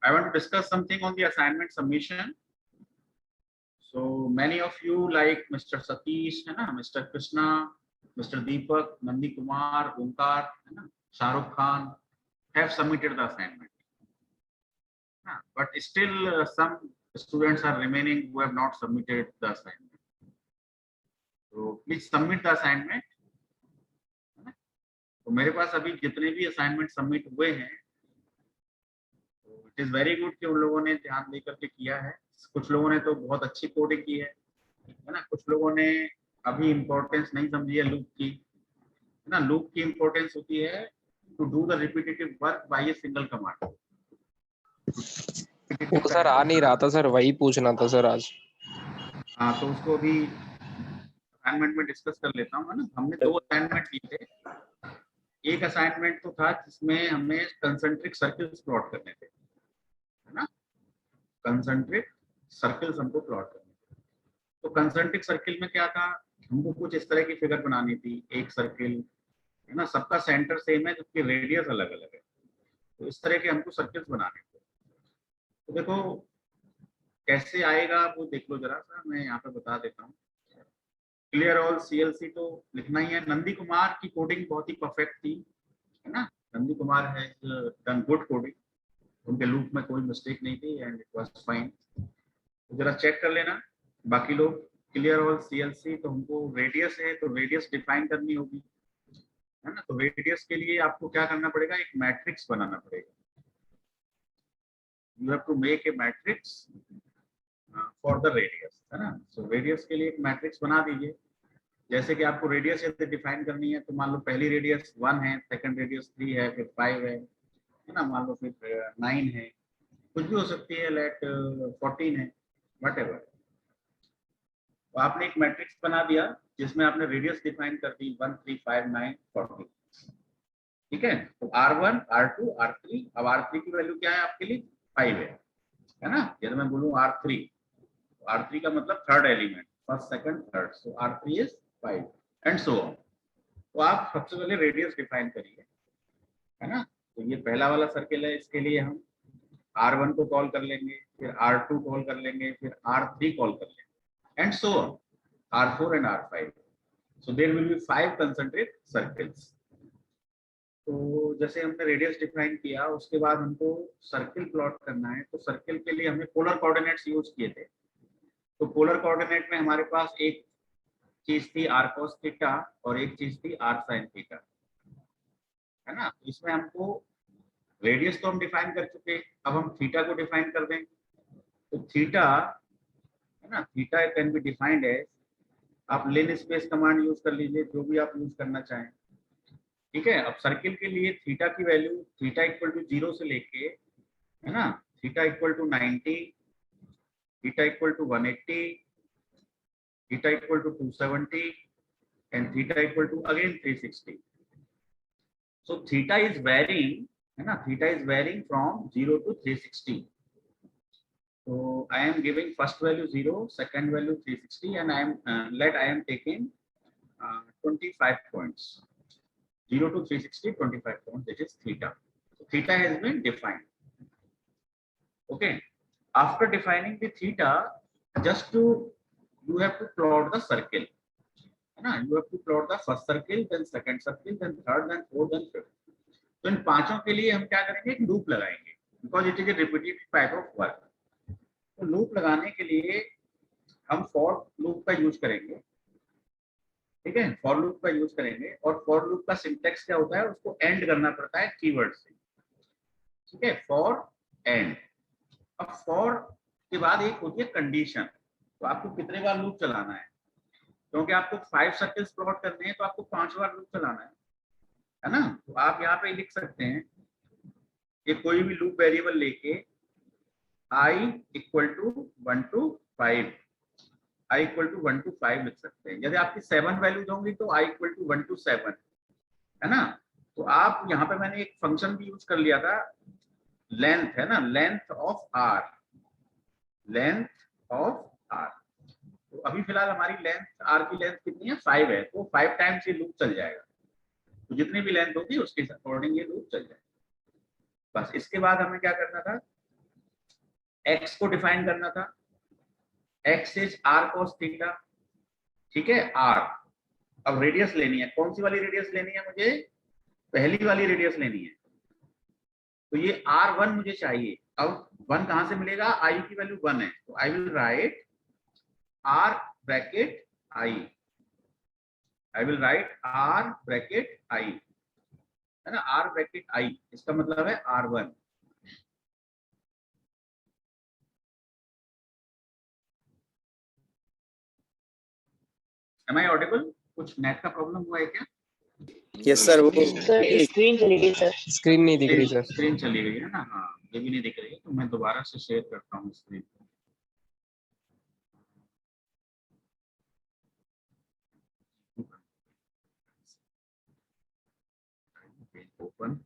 I want to discuss something on the assignment submission. So many of you like Mr. Satish, है ना, Mr. Krishna, Mr. Deepak, Nandi Kumar, Omkar, है ना, Shahrukh Khan have submitted the assignment. But still some students are remaining who have not submitted the assignment. So please submit the assignment. तो मेरे पास अभी जितने भी assignment submit हुए हैं, तो इट इज वेरी गुड कि उन लोगों ने ध्यान देकर के किया है। कुछ लोगों ने तो बहुत अच्छी कोडिंग की है ना। कुछ लोगों ने अभी इम्पोर्टेंस नहीं समझी है लूप की, है ना। लूप की इम्पोर्टेंस होती है to do the repetitive work by a single command. वो सर आ नहीं रहा था सर, वही पूछना था सर आज। हाँ, तो उसको अभी असाइनमेंट में डिस्कस कर लेता हूँ, है ना। हमने 2 असाइनमेंट किए थे। एक असाइनमेंट तो था जिसमें हमें कंसेंट्रिक सर्कल्स प्लॉट करने थे, है ना। कंसेंट्रिक सर्कल्स हमको प्लॉट करने थे। तो कंसेंट्रिक सर्किल में क्या था, हमको कुछ इस तरह की फिगर बनानी थी। एक सर्किल, है ना, सबका सेंटर सेम है जबकि रेडियस अलग अलग है। तो इस तरह के हमको सर्किल्स बनाने थे। तो देखो कैसे आएगा वो देख लो जरा सा, मैं यहाँ पे बता देता हूँ। क्लियर ऑल CLC तो लिखना ही है। नंदी कुमार की कोडिंग बहुत ही परफेक्ट थी, है ना। नंदी कुमार है डन गुड कोडिंग, उनके लूप में कोई मिस्टेक नहीं थी एंड इट वाज फाइन। तो जरा चेक कर लेना। बाकी लोग क्लियर ऑल CLC, तो हमको रेडियस है तो रेडियस डिफाइन करनी होगी, है ना। तो रेडियस के लिए आपको क्या करना पड़ेगा, एक मैट्रिक्स बनाना पड़ेगा। You have to make a matrix for the radius, है ना। सो रेडियस के लिए एक मैट्रिक्स बना दीजिए। जैसे कि आपको रेडियस यदि डिफाइन करनी है तो मान लो पहली रेडियस 1 है, सेकंड रेडियस 3 है, फिर 5 है ना, मान लो फिर 9 है, कुछ भी हो सकती है, लेट 14 है, व्हाटएवर। तो आपने एक मैट्रिक्स बना दिया जिसमें आपने रेडियस डिफाइन कर दी 1 3 5 9 14, ठीक है। तो R1 R2 R3, अब R3 की वैल्यू क्या है आपके लिए, 5 है ना। यदि मैं बोलूँ R3, तो R3 का मतलब third element, first second third, so R3 is 5 and so on. तो आप सबसे पहले रेडियस डिफाइन करिए, है ना। तो ये पहला वाला सर्किल है, इसके लिए हम R1 को कॉल कर लेंगे, फिर R2 कॉल कर लेंगे, फिर R3 कॉल कर लेंगे and so on, R4 and R5। So there will be 5 concentric circles. तो जैसे हमने रेडियस डिफाइन किया, उसके बाद हमको सर्किल प्लॉट करना है। तो सर्किल के लिए हमने पोलर कोऑर्डिनेट्स यूज किए थे। तो पोलर कोऑर्डिनेट में हमारे पास एक चीज थी r cos थीटा और एक चीज थी r sin थीटा, है ना। इसमें हमको रेडियस तो हम डिफाइन कर चुके, अब हम थीटा को डिफाइन कर दें। तो थीटा, है ना, theta can be defined as, आप लिन स्पेस कमांड यूज कर लीजिए, जो भी आप यूज करना चाहें, ठीक है। अब सर्किल के लिए थीटा की वैल्यू, थीटा इक्वल टू 0 से लेके, है ना, theta equal to 90, theta equal to 180, theta equal to 270 and theta equal to again 360. So theta is varying, है ना, theta is varying from 0 to 360. So I am giving first value 0, second value 360, and I am taking 25 points. 0 to 360, 25 points. That is theta. So theta has been defined. Okay. After defining the theta, you have to plot the circle, है ना। You have to plot the first circle, then second circle, then third, then fourth, then fifth. तो इन पांचों के लिए हम क्या करेंगे, एक लूप लगाएंगे, because it is A repetitive type of work. तो लूप लगाने के लिए हम फॉर लूप का यूज करेंगे, ठीक है। फॉर लूप का यूज करेंगे और फॉर लूप का सिंटेक्स क्या होता है, उसको एंड करना पड़ता है कीवर्ड से, ठीक है। For and. अब फॉर के बाद एक होती है कंडीशन। तो आपको कितने बार लूप चलाना है, क्योंकि आपको 5 सर्कल्स प्लॉट करने हैं तो आपको 5 बार लूप चलाना है ना। तो आप यहाँ पे लिख सकते हैं कि कोई भी लूप वेरिएबल लेके i equal to 1 to 5, i equal to 1 to 5 लिख सकते हैं। यदि आपकी 7 वैल्यूज होंगी तो i इक्वल टू 1 to 7, है ना। तो आप यहाँ पे मैंने एक फंक्शन भी यूज कर लिया था, लेंथ, है ना, length of r, length of r। तो अभी फिलहाल हमारी लेंथ, r की लेंथ कितनी है, 5 है, तो 5 टाइम्स ये लूप चल जाएगा। तो जितनी भी लेंथ होगी उसके अकॉर्डिंग ये लूप चल जाएगा। बस इसके बाद हमें क्या करना था, एक्स को डिफाइन करना था, x is r cos theta, ठीक है आर। अब रेडियस लेनी है, कौन सी वाली रेडियस लेनी है मुझे, पहली वाली रेडियस लेनी है। तो ये R1 मुझे चाहिए। अब 1 कहां से मिलेगा, आई की वैल्यू 1 है, तो I will write R bracket I, I will write R bracket I, है ना, R ब्रैकेट I, इसका मतलब है R1। Am I audible? कुछ नेट का प्रॉब्लम हुआ है क्या? यस सर, वो सर स्क्रीन चली गई सर। स्क्रीन नहीं दिख रही सर। स्क्रीन चली गई है ना, हाँ ये भी नहीं दिख रही है, तो मैं दोबारा से शेयर करता हूँ screen. Open,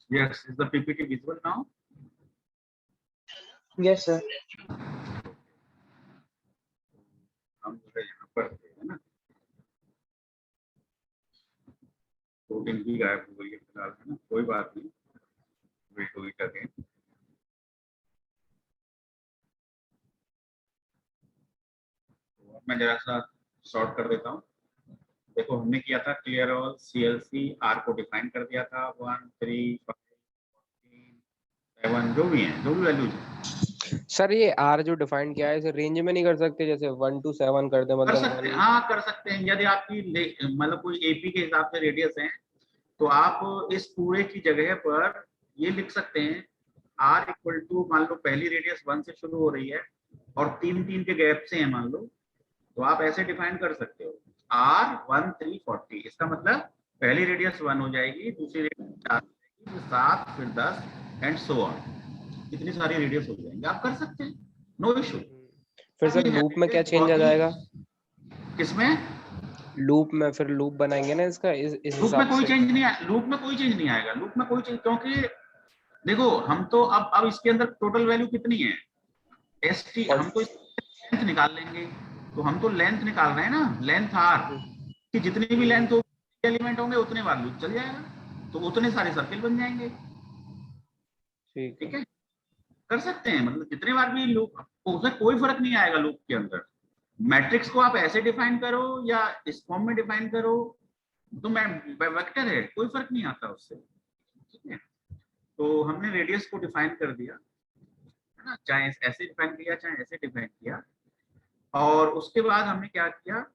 yes, is the PPT visible now? Yes sir. हम जो है यहाँ पर थे, है ना, कोडिंग भी गायब हो गई है फिलहाल, है ना, कोई बात नहीं, वेट वेट अगेन। तो मैं जरा सा शॉर्ट कर देता हूँ। देखो हमने किया था क्लियर ऑल CLC, आर को डिफाइन कर दिया था 1 3 5 7 जो भी है, जो भी वैल्यूज है। सर ये आर जो डिफाइन किया है इसे रेंज में नहीं कर सकते, जैसे 1 to 7 कर दे, कर मतलब सकते हैं, हाँ कर सकते हैं। यदि आपकी मतलब कोई AP के हिसाब से रेडियस है, तो आप इस पूरे की जगह पर ये लिख सकते हैं R इक्वल टू, मान लो पहली रेडियस 1 से शुरू हो रही है और 3 के गैप से है मान लो, तो आप ऐसे डिफाइन कर सकते हो R 1 3 40। इसका मतलब पहली रेडियस 1 हो जाएगी, दूसरी रेडियस 4 हो जाएगी, फिर 7, फिर 10 एंड सो ऑन, इतनी सारी रेडियस हो जाएंगे, आप कर सकते हैं, नो इशू। फिर सर लूप में क्या चेंज आ जाएगा? किसमें? लूप में फिर लूप बनाएंगे ना इसका, इस लूप में हिसाब कोई से। चेंज नहीं आएगा, लूप में कोई चेंज नहीं आएगा, लूप में कोई चेंज, क्योंकि देखो हम तो अब इसके अंदर टोटल वैल्यू कितनी है, ST, हम तो लेंथ निकाल लेंगे, तो हम तो लेंथ निकाल रहे हैं ना, लेंथ R की, जितनी भी लेंथ होगी एलिमेंट होंगे उतने बार लूप चल जाएगा, तो उतने सारे सर्किल बन जाएंगे। ठीक है, कर सकते हैं, मतलब जितने बार भी लूप, उसमें कोई फर्क नहीं आएगा लूप के अंदर। मैट्रिक्स को आप ऐसे डिफाइन करो या इस फॉर्म में डिफाइन करो, तो मैं वेक्टर है, कोई फर्क नहीं आता उससे। ठीक है, तो हमने रेडियस को डिफाइन कर दिया, है ना, चाहे ऐसे डिफाइन किया चाहे ऐसे डिफाइन किया। और उसके बाद हमने क्या किया,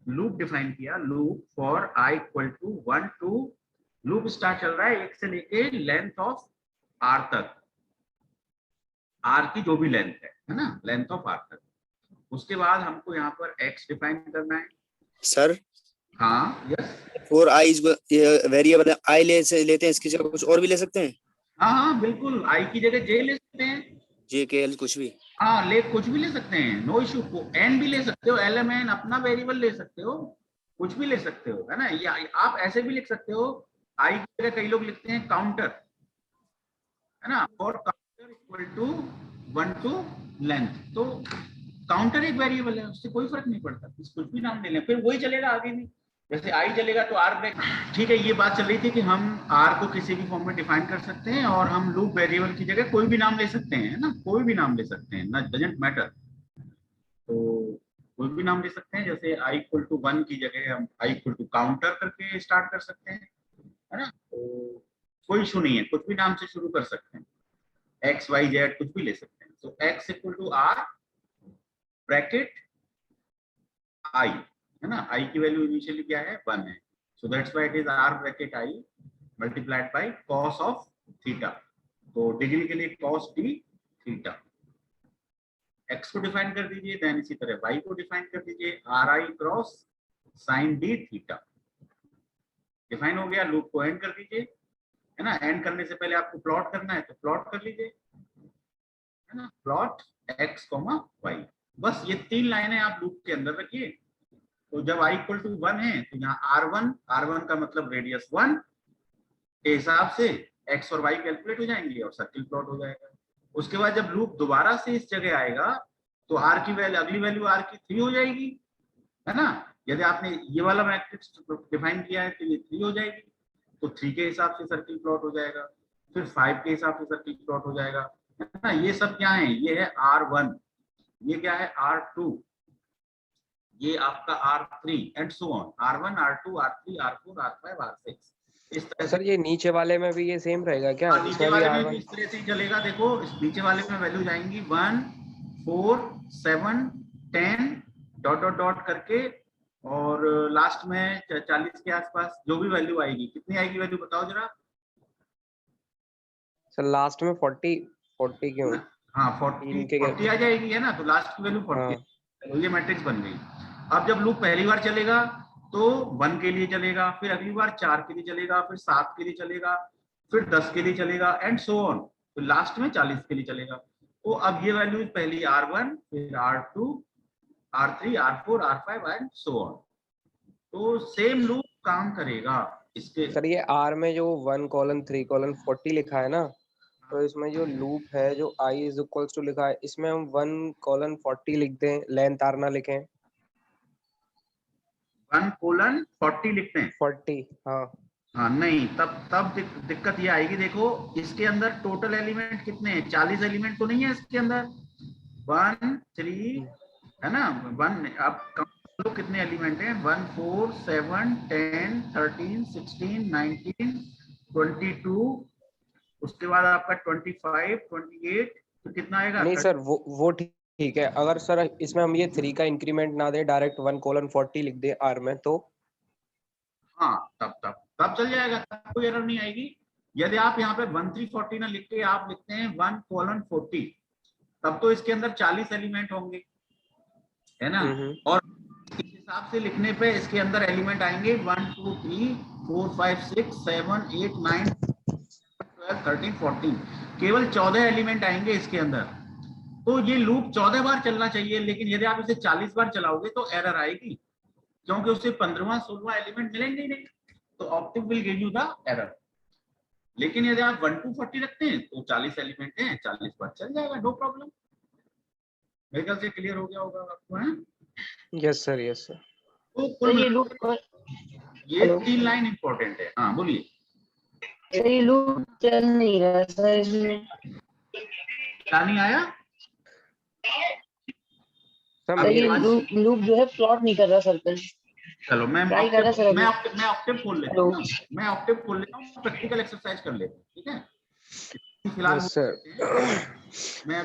लूप डिफाइन किया, loop for I equal to 1 to, loop start चल रहा है 1 से लेके लेंथ ऑफ R तक, R की जो भी लेंथ है ना, लेंथ ऑफ R तक। उसके बाद हमको यहाँ पर X डिफाइन करना है। सर हाँ यस, फोर आई वेरिएबल आई लेते हैं, इसकी जगह कुछ और भी ले सकते हैं? हाँ हाँ बिल्कुल, I की जगह J ले सकते हैं, JKL कुछ भी? हाँ ले, कुछ भी ले सकते हैं, नो इशू। N भी ले सकते हो, LMN अपना वेरिएबल ले सकते हो, कुछ भी ले सकते हो, है ना। या आप ऐसे भी लिख सकते हो, I की जगह कई लोग लिखते हैं काउंटर, है ना, और counter equal to 1 to length, तो काउंटर एक वेरिएबल है, उससे कोई फर्क नहीं पड़ता, कुछ भी नाम ले लें, फिर वही चलेगा आगे भी। जैसे I चलेगा तो R ब्रैकेट, ठीक है। ये बात चल रही थी कि हम R को किसी भी फॉर्म में डिफाइन कर सकते हैं, और हम लूप वेरिएबल की जगह कोई भी नाम ले सकते हैं, है ना, कोई भी नाम ले सकते हैं ना, डजंट मैटर। तो कोई भी नाम ले सकते हैं, जैसे I इक्वल टू 1 की जगह हम I इक्वल टू काउंटर करके स्टार्ट कर सकते हैं, है ना, तो कोई इशू नहीं है, कुछ भी नाम से शुरू कर सकते हैं, X Y Z कुछ भी ले सकते हैं। तो X equal to R bracket I, है ना, I की वैल्यू इनिशियली क्या है, 1 है, so that's why it is R bracket I multiplied by cos of theta, तो डिग्री के लिए cos d थीटा। X को डिफाइन कर दीजिए, देन इसी तरह Y को डिफाइन कर दीजिए, RI cross sin d theta. Define हो गया, लूप को एंड कर दीजिए, है ना। एंड करने से पहले आपको प्लॉट करना है तो प्लॉट कर लीजिए, है ना, प्लॉट x, y। बस ये 3 लाइनें आप लूप के अंदर रखिए। तो जब i इक्वल टू 1 है तो यहाँ r1 का मतलब रेडियस 1 के हिसाब से x और y कैलकुलेट हो जाएंगे और सर्किल प्लॉट हो जाएगा। उसके बाद जब लूप दोबारा से इस जगह आएगा तो r की वैल्यू, अगली वैल्यू r की 3 हो जाएगी, है ना। यदि आपने ये वाला मैट्रिक्स डिफाइन किया है तो ये 3 हो जाएगी, तो 3 के हिसाब से सर्किल प्लॉट हो जाएगा, फिर 5 के हिसाब से सर्किल प्लॉट हो जाएगा, है ना। ये सब क्या है, ये है R1, ये क्या है R2, ये आपका R3 and so on, R1, R2, R3, R4, R5, R6। इस तरह सर ये नीचे वाले में भी ये सेम रहेगा क्या? नीचे इसमें भी वाले में R1? भी इस तरह से ही चलेगा। देखो इस नीचे वाले में वैल्यू जाएंगी 1, 4, 7, 10 डॉट डॉट डॉट करके, और लास्ट में 40 के आसपास जो भी वैल्यू आएगी। कितनी आएगी वैल्यू बताओ जरा। सर लास्ट में 40 क्यों? हाँ 40 आ जाएगी, है ना, तो लास्ट की वैल्यू 40। तो ये मैट्रिक्स बन गई। अब जब लूप पहली बार चलेगा तो 1 के लिए चलेगा, फिर अगली बार 4 के लिए चलेगा, फिर 7 के लिए चलेगा, फिर 10 के लिए चलेगा एंड सो ऑन, तो लास्ट में 40 के लिए चलेगा। तो अब ये वैल्यू पहली R1, फिर R2, R3, R4, R5 and so on. तो सेम लूप काम करेगा इसके। सर ये R में जो 1:3:40 लिखा है ना, तो इसमें जो लूप है जो I इज इक्वल्स टू लिखा है, इसमें हम 1:40 लिख दें, लेंथ R ना लिखें? 1:40 लिखते हैं 40, हाँ। हाँ नहीं, तब दिक्कत ये आएगी। देखो इसके अंदर टोटल एलिमेंट कितने हैं, 40 एलिमेंट तो नहीं है इसके अंदर, 1, 3, है ना, 1। अब कम कितने एलिमेंट हैं, 1, 4, 7, 10, 13, 16, 19, 22, उसके बाद आपका 25, 28, तो कितना आएगा? नहीं सर वो ठीक है। अगर सर इसमें हम ये 3 का इंक्रीमेंट ना दे, डायरेक्ट 1:40 लिख दे R में, तो हाँ तब चल जाएगा, तब कोई एरर नहीं आएगी। यदि आप यहाँ पे 1340 ना लिख के आप लिखते हैं 1:40, तब तो इसके अंदर 40 एलिमेंट होंगे, है ना। और इस हिसाब से लिखने पे इसके अंदर एलिमेंट आएंगे 1, 2, 3, 4, 5, 6, 7, 8, 9, 12, 13, 14, केवल 14 एलिमेंट आएंगे इसके अंदर। तो ये लूप 14 बार चलना चाहिए, लेकिन यदि आप इसे 40 बार चलाओगे तो एरर आएगी, क्योंकि उसे 15वां 16वां एलिमेंट मिलेंगे ही नहीं, तो optic will give you the error. लेकिन यदि आप 1 to 40 रखते हैं तो 40 एलिमेंट हैं, 40 बार चल जाएगा, नो प्रॉब्लम। मेरे ख्याल से क्लियर हो गया होगा आपको, है? Yes sir, yes sir. तो ये लूप, ये 3 लाइन इंपॉर्टेंट है। हाँ बोलिए। ये लूप चल नहीं रहा सर, इसमें क्या नहीं आया? सर ये लूप जो है प्लॉट नहीं कर रहा सर्कल। चलो मैं ऑक्टेव खोल लेता हूँ, प्रैक्टिकल एक्सरसाइज कर लेता हूँ, ठीक है। फिलहाल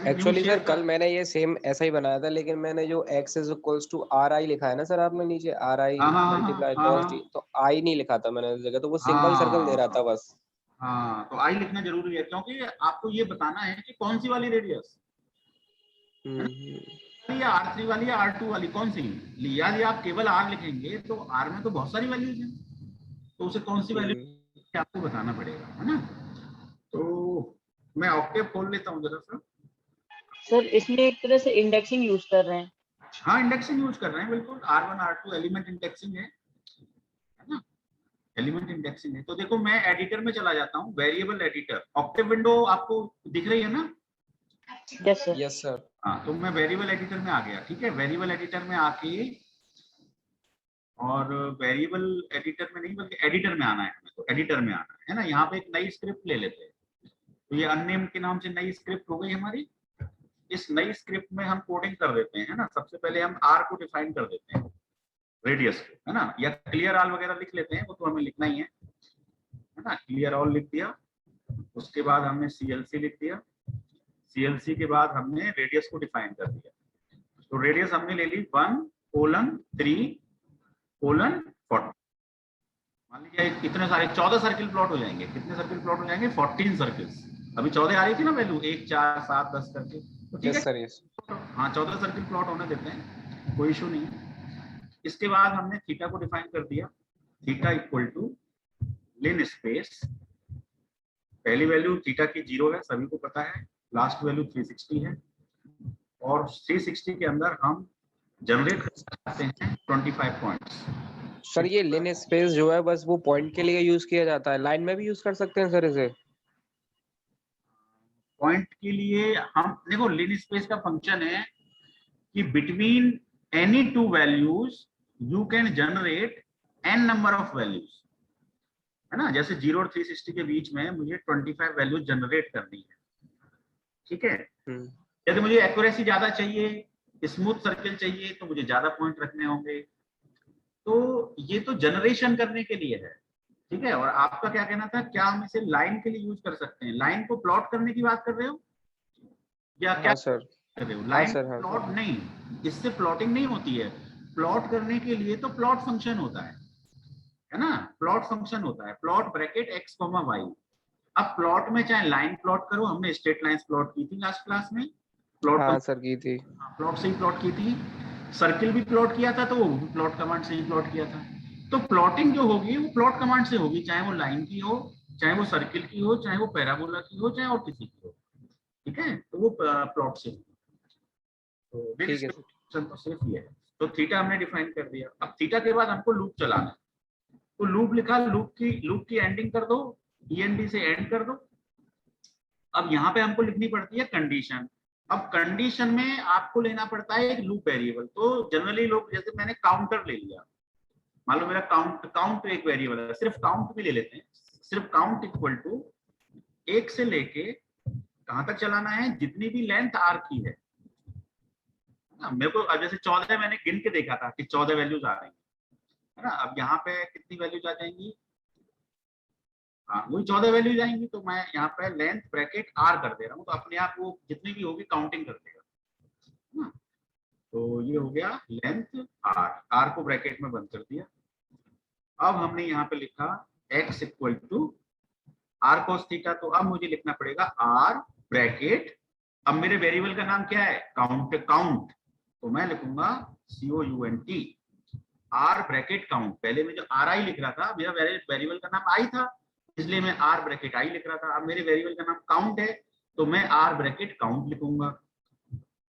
एक्चुअली सर कल मैंने ये सेम ऐसा ही बनाया था, लेकिन मैंने जो x is equals to RI लिखा है ना सर आपने नीचे, RI मल्टीप्लाई cos t, तो I नहीं लिखा था मैंने उस जगह, तो वो सिंगल सर्कल दे रहा था बस। हाँ तो I लिखना जरूरी है, क्योंकि आपको ये बताना है कि कौन सी वाली रेडियस, या R3 वाली या R2 वाली, कौन सी। यदि आप केवल R लिखेंगे तो R में तो बहुत सारी वैल्यूज हैं, तो उसे कौन सी वैल्यू आपको बताना पड़ेगा, है ना। तो मैं ऑक्टेव खोल लेता हूँ जरा सा। सर इसमें एक तरह से इंडेक्सिंग यूज कर रहे हैं। हाँ इंडेक्सिंग यूज कर रहे हैं, बिल्कुल। R1 R2 एलिमेंट इंडेक्सिंग है ना, एलिमेंट इंडेक्सिंग है। तो देखो मैं एडिटर में चला जाता हूँ, वेरिएबल एडिटर। ऑक्टेव विंडो आपको दिख रही है ना? Yes sir, yes sir. हाँ तो मैं वेरिएबल एडिटर में आ गया, ठीक है। वेरिएबल एडिटर में आके, और वेरिएबल एडिटर में नहीं बल्कि एडिटर में आना है हमें, तो एडिटर में आना है ना। यहाँ पे एक नई स्क्रिप्ट ले लेते हैं, तो ये अननेम के नाम से नई स्क्रिप्ट हो गई हमारी। इस नई स्क्रिप्ट में हम कोडिंग कर देते हैं, है ना। सबसे पहले हम R को डिफाइन कर देते हैं, रेडियस को, है ना, या क्लियर ऑल वगैरह लिख लेते हैं, वो तो हमें लिखना ही है ना। क्लियर ऑल लिख दिया, उसके बाद हमने CLC लिख दिया, CLC के बाद हमने रेडियस को डिफाइन कर दिया। तो रेडियस हमने ले ली 1:3:40। मान लीजिए इतने सारे 14 सर्किल प्लॉट हो जाएंगे। कितने सर्किल प्लॉट हो जाएंगे? 14 सर्किल्स। अभी 14 आ रही थी ना वैल्यू, 1, 4, 7, 10 करके, तो ठीक है सर, यस। हाँ 14 सर्किल प्लॉट होने देते हैं, कोई इशू नहीं है। इसके बाद हमने थीटा को डिफाइन कर दिया, theta equal to linspace. पहली वैल्यू थीटा की 0 है, सभी को पता है, लास्ट वैल्यू 360 है और 360 के अंदर हम जनरेट करते हैं 25 पॉइंट्स। सर ये लिन स्पेस जो है बस वो पॉइंट के लिए यूज किया जाता है, लाइन में भी यूज कर सकते हैं सर इसे? पॉइंट के लिए हम देखो लिन स्पेस का फंक्शन है कि between any two values you can generate n number of values, है ना। जैसे 0 और 360 के बीच में मुझे 25 वैल्यूज जनरेट करनी है, ठीक है। यदि मुझे एक्यूरेसी ज्यादा चाहिए, स्मूथ सर्किल चाहिए, तो मुझे ज्यादा पॉइंट रखने होंगे। तो ये तो जनरेशन करने के लिए है, ठीक है। और आपका क्या कहना था, क्या हम इसे लाइन के लिए यूज कर सकते हैं? लाइन को प्लॉट करने की बात कर रहे हो या क्या सर कर रहे हो? लाइन हाँ प्लॉट नहीं, इससे प्लॉटिंग नहीं होती है। प्लॉट करने के लिए तो प्लॉट फंक्शन होता है ना। प्लॉट फंक्शन होता है, प्लॉट ब्रैकेट x, y। अब प्लॉट में चाहे लाइन प्लॉट करो, हमने स्ट्रेट लाइंस प्लॉट की थी लास्ट क्लास में, प्लॉट हाँ सर की थी, प्लॉट से ही प्लॉट की थी। सर्किल भी प्लॉट किया था तो वो प्लॉट कमांड से ही प्लॉट किया था। तो प्लॉटिंग जो होगी वो प्लॉट कमांड से होगी, चाहे वो लाइन की हो, चाहे वो सर्किल की हो, चाहे वो पैराबोला की हो, चाहे और किसी की हो, ठीक है। तो वो प्लॉट से होगी। तो ठीक है सर। तो सिर्फ ये है। तो थीटा हमने डिफाइन कर दिया। अब थीटा के बाद हमको लूप चलाना है, तो लूप लिखा, लूप की एंडिंग कर दो, END से एंड कर दो। अब यहाँ पे हमको लिखनी पड़ती है कंडीशन। अब कंडीशन में आपको लेना पड़ता है एक लूप वेरिएबल। तो जनरली लोग, जैसे मैंने काउंटर ले लिया, मान लो मेरा काउंट एक वेरिएबल है, सिर्फ काउंट भी ले लेते हैं। सिर्फ काउंट इक्वल टू 1 से लेके कहां तक चलाना है, जितनी भी लेंथ आर की है ना। मेरे को जैसे 14 मैंने गिन के देखा था कि 14 वैल्यूज आ रही है ना। अब यहाँ पे कितनी वैल्यूज आ जाएंगी, हाँ वही 14 वैल्यूज आएंगी। तो मैं यहाँ पे लेंथ ब्रैकेट आर कर दे रहा हूँ, तो अपने आप वो जितनी भी होगी काउंटिंग कर देगा ना। तो ये हो गया लेंथ आर को ब्रैकेट में बंद कर दिया। अब हमने यहाँ पे लिखा x equal to r cos theta. तो अब मुझे लिखना पड़ेगा आर ब्रैकेट, अब मेरे वेरिएबल का नाम क्या है, काउंट। तो मैं लिखूंगा COUNT, आर ब्रैकेट काउंट। पहले मैं जो RI लिख रहा था, मेरा वेरिएबल का नाम आई था, इसलिए मैं आर ब्रैकेट आई लिख रहा था। अब मेरे वेरिएबल का नाम काउंट है, तो मैं आर ब्रैकेट काउंट लिखूंगा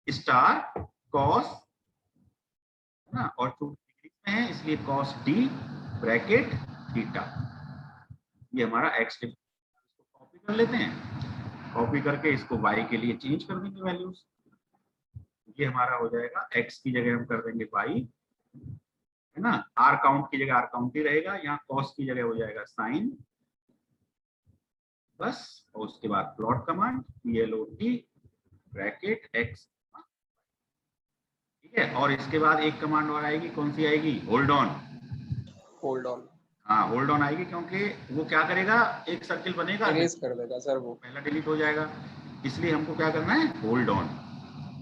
स्टार कॉस, है ना, और डिग्री में है इसलिए कॉस डी ब्रैकेट थीटा। ये हमारा एक्स। इसको कॉपी कर लेते हैं, कॉपी करके इसको y के लिए चेंज कर देंगे वैल्यूज। ये हमारा हो जाएगा x की जगह हम कर देंगे y, है ना। आर काउंट की जगह आर काउंट ही रहेगा, यहाँ कॉस की जगह हो जाएगा साइन, बस। और उसके बाद plot command PLOT bracket x, ठीक है। और इसके बाद एक कमांड और आएगी, कौन सी आएगी, होल्ड ऑन। हाँ होल्ड ऑन आएगी, क्योंकि वो क्या करेगा, एक सर्किल बनेगा, इरेज कर देगा सर, वो पहला डिलीट हो जाएगा, इसलिए हमको क्या करना है, होल्ड ऑन,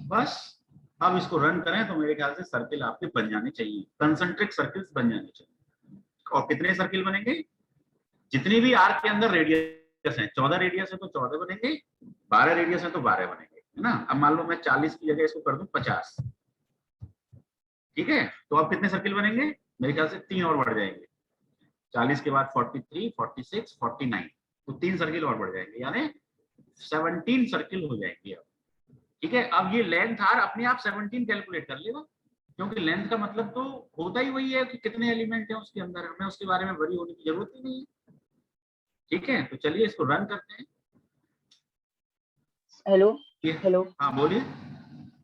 बस। अब इसको रन करें तो मेरे ख्याल से सर्किल आपके बन जाने चाहिए, कंसंट्रिक सर्किल्स बन जाने चाहिए। और कितने सर्किल बनेंगे, जितनी भी आर्क के अंदर रेडियस है, 14 रेडियस है तो 14 बनेंगे, 12 रेडियस है तो 12 बनेंगे, है ना। अब मान लो मैं 40 की जगह इसको कर दूं 50, ठीक है। तो अब कितने सर्किल बनेंगे, मेरे ख्याल से 3 और बढ़ जाएंगे, 40 के बाद 43, 46, 49, तो 3 सर्किल और बढ़ जाएंगे, यानी 17 सर्किल हो जाएंगे अब, ठीक है। अब ये लेंथ आर अपने आप 17 कैलकुलेट कर लेगा, क्योंकि लेंथ का मतलब तो होता ही वही है कि कितने एलिमेंट हैं उसके अंदर, हमें उसके बारे में वरी होने की जरूरत ही नहीं है, ठीक है। तो चलिए इसको रन करते हैं। हेलो हेलो, हाँ बोलिए।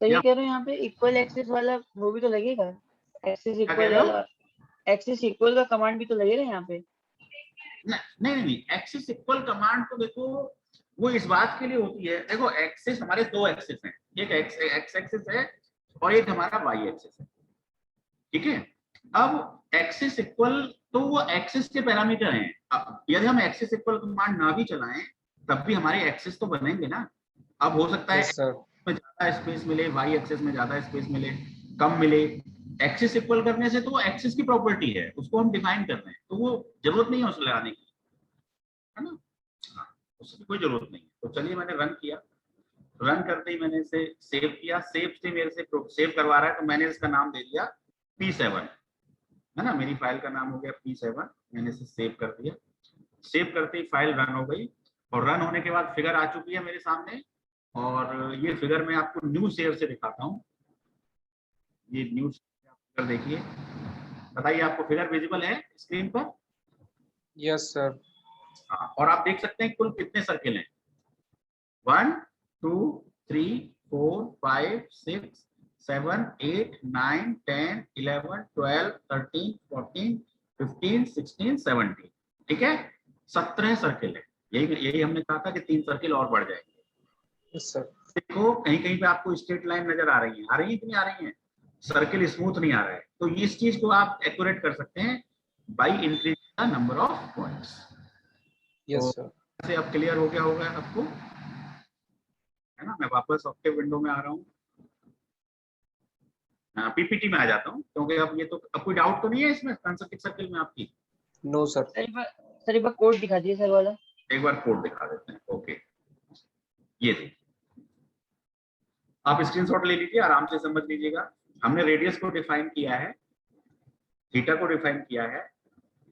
तो ये कह रहे हो यहाँ पे इक्वल एक्सिस वाला वो भी तो लगेगा, एक्सिस इक्वल वाला, एक्सिस इक्वल का कमांड भी तो लगेगा यहाँ पे। नहीं, एक्सिस इक्वल कमांड तो देखो वो इस बात के लिए होती है, देखो एक्सिस हमारे 2 एक्सिस हैं, एक एक्स एक्सिस है और एक हमारा वाई एक्सिस है, ठीक है। अब एक्सिस इक्वल तो वो एक्सिस के पैरामीटर हैं। अब यदि हम एक्सिस इक्वल कमांड ना भी चलाएं तब भी हमारे एक्सिस तो बनेंगे ना। अब हो सकता है में ज्यादा स्पेस मिले, वाई एक्सिस में ज्यादा स्पेस मिले, कम मिले। एक्सिस इक्वल करने से तो वो एक्सिस की प्रॉपर्टी है, उसको हम डिफाइन कर रहे हैं, तो वो जरूरत नहीं है उसे लगाने की, है ना, उसकी कोई जरूरत नहीं है। तो चलिए मैंने रन किया, रन करते ही मैंने इसे सेव किया, सेव से मेरे से सेव करवा रहा है, तो मैंने इसका नाम दे दिया P7, है ना, मेरी फाइल का नाम हो गया P7, मैंने इसे सेव कर दिया। सेव करते ही फाइल रन हो गई, और रन होने के बाद फिगर आ चुकी है मेरे सामने, और ये फिगर मैं आपको न्यू शेयर से दिखाता हूँ। ये न्यू फिगर देखिए, बताइए आपको फिगर विजिबल है स्क्रीन पर? Yes sir. हाँ, और आप देख सकते हैं कुल कितने सर्किल हैं। 1 2 3 4 5 6 7 8 9 10 11 12 13 14 15 16 17, ठीक है, 17 सर्किल है। यही हमने कहा था कि 3 सर्किल और बढ़ जाएंगे। Yes sir. देखो कहीं कहीं पे आपको स्ट्रेट लाइन नजर आ रही है कि नहीं आ रही है, सर्किल स्मूथ नहीं आ रहा है, तो इस चीज को आप एक्यूरेट कर सकते हैं by increasing the number of points. Yes sir. से अब क्लियर हो गया होगा आपको, है ना। मैं वापस ऑक्टेव विंडो में आ रहा हूँ, पीपीटी में आ जाता हूँ, क्योंकि अब ये तो अब कोई डाउट तो नहीं है इसमें कंसेंट्रिक सर्किल में आपकी? No sir. सर एक बार कोड दिखा दीजिए सर वाला। एक बार कोड दिखा देते हैं। ओके, ये देखिए, आप स्क्रीनशॉट ले लीजिए, आराम से समझ लीजिएगा। हमने रेडियस को डिफाइन किया है, थीटा को डिफाइन किया है,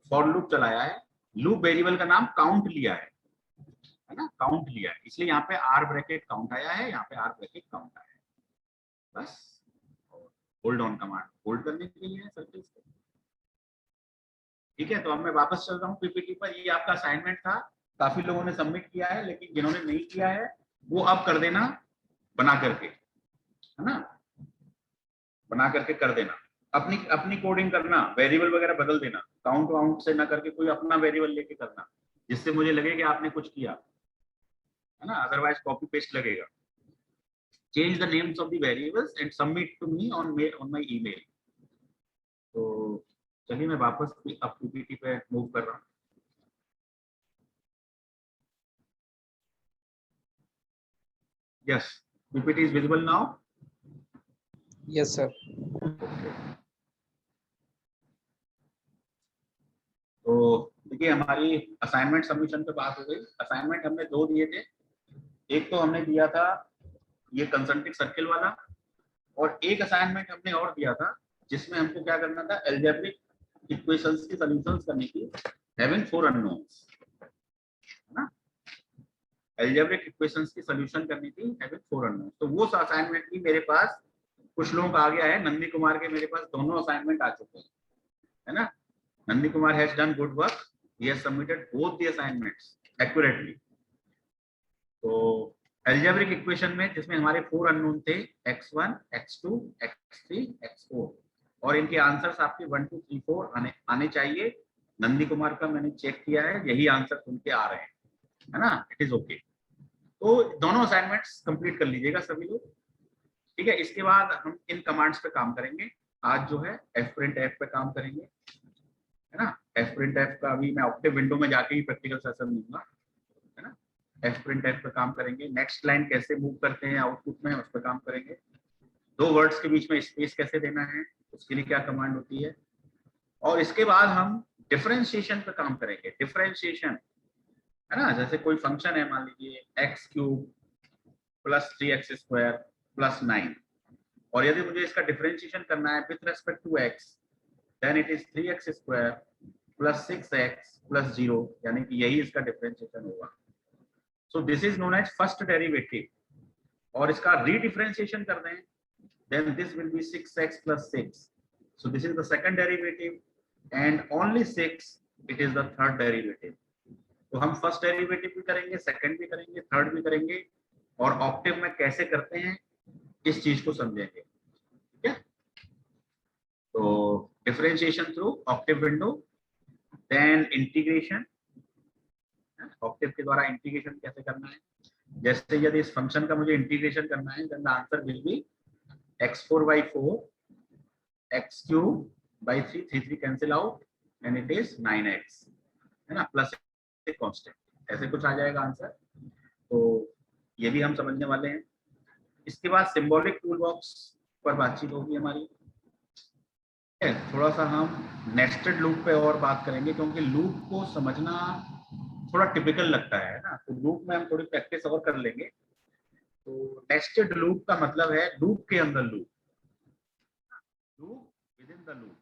फॉर लूप चलाया है, लूप वेरिएबल का नाम काउंट लिया है ना, काउंट लिया है, इसलिए यहाँ पे आर ब्रैकेट काउंट आया है, यहाँ पे आर ब्रैकेट काउंट आया है, बस। होल्ड ऑन कमांड होल्ड करने के लिए है सर्किल्स को, ठीक है। तो अब मैं वापस चल रहा हूँ पीपीटी पर। ये आपका असाइनमेंट था, काफी लोगों ने सबमिट किया है, लेकिन जिन्होंने नहीं किया है वो अब कर देना, बना करके, है ना, बना करके कर देना। अपनी अपनी कोडिंग करना, वेरिएबल वगैरह बदल देना, काउंट वाउंट से ना करके कोई अपना वेरिएबल लेके करना, जिससे मुझे लगे कि आपने कुछ किया, है ना, अदरवाइज कॉपी पेस्ट लगेगा। Change the names of the variables and submit to me on my email. तो चलिए मैं वापस अब पीपीटी पे मूव कर रहा हूँ। Yes, PPT is visible now? Yes sir. तो देखिए हमारी असाइनमेंट सबमिशन पे बात हो गई। असाइनमेंट हमने 2 दिए थे, एक तो हमने दिया था ये कंसेंट्रिक सर्किल वाला, और एक असाइनमेंट हमने और दिया था जिसमें हमको क्या करना था, अलजेब्रिक इक्वेशंस की सॉल्यूशंस करनी थी हैविंग 4 अननोन्स, है ना, अलजेब्रिक इक्वेशंस की सॉल्यूशन करनी थी हैविंग 4 अननोन्स। तो वो असाइनमेंट भी मेरे पास कुछ लोगों का आ गया है, नंदी कुमार के मेरे पास दोनों असाइनमेंट आ चुके हैं, है ना। Nandi Kumar has done good work. He has submitted both the assignments accurately. तो algebraic equation में जिसमें हमारे 4 अननोन थे, x1, x2, x3, x4, और इनके आंसर्स आपके 1 2 3 4 आने चाहिए। नंदी कुमार का मैंने चेक किया है, यही आंसर उनके आ रहे हैं, है ना, इट इज ओके। तो दोनों असाइनमेंट्स कंप्लीट कर लीजिएगा सभी लोग, ठीक है। इसके बाद हम इन कमांड्स पे काम करेंगे। आज जो है fprintf पे काम करेंगे, है ना। fprintf का अभी मैं ऑक्टेव विंडो में जाके ही प्रैक्टिकल सेशन दूंगा, है ना। fprintf पे काम करेंगे, नेक्स्ट लाइन कैसे मूव करते हैं आउटपुट में, उस पर काम करेंगे। 2 वर्ड्स के बीच में स्पेस कैसे देना है, उसके लिए क्या कमांड होती है। और इसके बाद हम डिफरेंशिएशन पे काम करेंगे। डिफरेंशिएशन, है ना, जैसे कोई फंक्शन है, मान लीजिए x³ + 3x² + 9, और यदि मुझे इसका डिफरेंशिएशन करना है with respect to x, then it is 3x² + 6x + 0, यानी कि यही इसका डिफरेंशिएशन होगा। So this is known as first derivative, और इसका रीडिफरेंशिएशन कर दें, then this will be 6x + 6, so this is the second derivative, and only 6 it is the third derivative। तो हम फर्स्ट डेरिवेटिव भी करेंगे, सेकंड भी करेंगे, थर्ड भी करेंगे, और ऑक्टेव में कैसे करते हैं इस चीज को समझेंगे, ठीक है। तो differentiation through Octave window, then integration, Octave के द्वारा इंटीग्रेशन कैसे करना है। जैसे यदि इस फंक्शन का मुझे इंटीग्रेशन करना है, then the answer will be x4/4 x³ 3 cancel out and it is 9x, है ना, प्लस एक कांस्टेंट, ऐसे कुछ आ जाएगा आंसर। तो ये भी हम समझने वाले हैं। इसके बाद सिंबॉलिक टूल बॉक्स पर बातचीत होगी हमारी। थोड़ा सा हम नेस्टेड लूप पे और बात करेंगे, क्योंकि लूप को समझना थोड़ा टिपिकल लगता है ना, तो लूप में हम थोड़ी प्रैक्टिस और कर लेंगे। तो नेस्टेड लूप का मतलब है लूप के अंदर loop, loop with in the loop.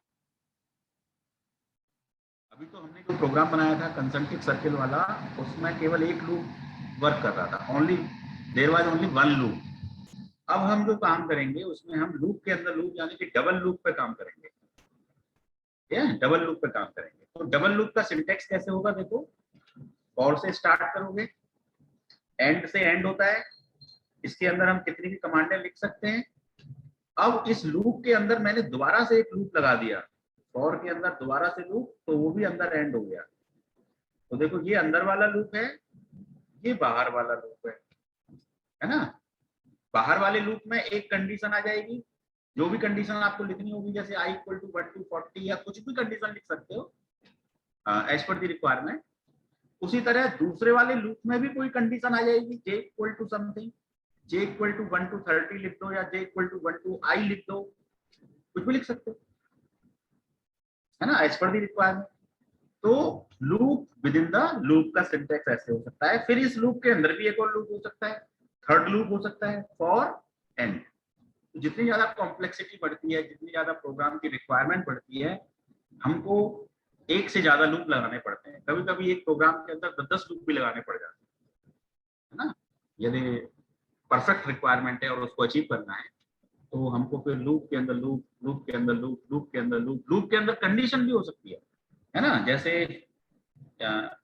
अभी तो हमने जो प्रोग्राम बनाया था कंसेंट्रिक सर्किल वाला, उसमें केवल एक लूप वर्क कर रहा था, only there was only one loop. अब हम जो काम करेंगे उसमें हम लूप के अंदर लूप यानी कि डबल लूप पे काम करेंगे, डबल लूप पे काम करेंगे। तो डबल लूप का सिंटेक्स कैसे होगा, देखो, फॉर से स्टार्ट करोगे, एंड से एंड होता है, इसके अंदर हम कितनी भी कमांडें लिख सकते हैं। अब इस लूप के अंदर मैंने दोबारा से एक लूप लगा दिया, फॉर के अंदर दोबारा से लूप, तो वो भी अंदर एंड हो गया। तो देखो ये अंदर वाला लूप है, ये बाहर वाला लूप है ना। बाहर वाले लूप में एक कंडीशन आ जाएगी, जो भी कंडीशन आपको लिखनी होगी, जैसे i इक्वल टू 1 to 40 या कुछ भी कंडीशन लिख सकते हो एज पर द रिक्वायरमेंट। उसी तरह दूसरे वाले लूप में भी कोई कंडीशन आ जाएगी, j equal to something, j equal to 1 to 30 लिख दो या j equal to 1 to i लिख दो, कुछ भी लिख सकते हो, है ना, एज पर द रिक्वायरमेंट। तो loop with in the loop का सिंटेक्स ऐसे हो सकता है। फिर इस लूप के अंदर भी एक और लूप हो सकता है, थर्ड लूप हो सकता है, फॉर एंड। तो जितनी ज्यादा कॉम्प्लेक्सिटी बढ़ती है, जितनी ज्यादा प्रोग्राम की रिक्वायरमेंट बढ़ती है, हमको एक से ज्यादा लूप लगाने पड़ते हैं। कभी कभी एक प्रोग्राम के अंदर 10 लूप भी लगाने पड़ जाते हैं, है ना, यदि परफेक्ट रिक्वायरमेंट है और उसको अचीव करना है। तो हमको फिर लूप के अंदर लूप, लूप के अंदर लूप, लूप के अंदर लूप, लूप के अंदर कंडीशन भी हो सकती है ना। जैसे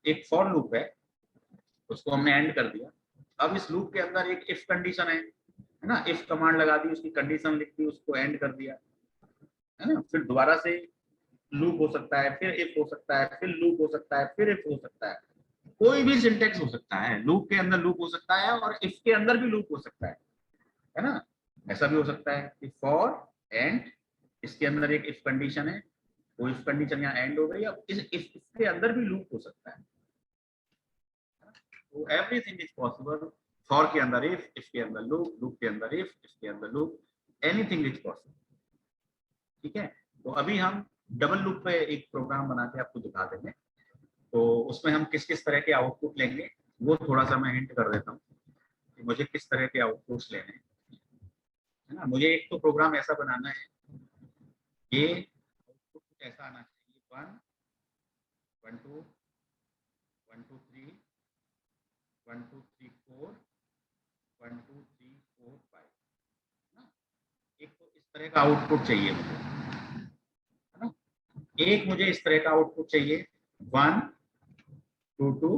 एक फॉर लूप है, उसको हमने एंड कर दिया। अब इस लूप के अंदर एक इफ कंडीशन है ना, इफ कमांड लगा दी, उसकी कंडीशन लिख दी, उसको एंड कर दिया, है ना। फिर दोबारा से लूप हो सकता है, फिर इफ हो सकता है, फिर लूप हो सकता है, फिर इफ हो सकता है, कोई भी सिंटेक्स हो सकता है। लूप के अंदर लूप हो सकता है और इफ के अंदर भी लूप हो सकता है ना। ऐसा भी हो सकता है कि फॉर एंड, इसके अंदर एक इफ कंडीशन है, वो इफ कंडीशन यहाँ एंड हो गई, अब इस इफ के अंदर भी लूप हो सकता है। तो एवरीथिंग इज पॉसिबल। फॉर के अंदर इफ के अंदर लूप, लूप के अंदर इफ के अंदर लूप, एनीथिंग इज पॉसिबल। ठीक है, तो अभी हम डबल लूप पे एक प्रोग्राम बना के आपको दिखा देंगे। तो उसमें हम किस किस तरह के आउटपुट लेंगे, वो थोड़ा सा मैं हिंट कर देता हूँ कि मुझे किस तरह के आउटपुट्स लेने हैं, है ना। मुझे एक तो प्रोग्राम ऐसा बनाना है, ये आउटपुट ऐसा आना चाहिए, 1 1 2 1 2 3 1 2 3 4 1 2 3 4 5 ना। एक तो इस तरह का आउटपुट चाहिए मुझे, है ना। एक मुझे इस तरह का आउटपुट चाहिए, 1 2 2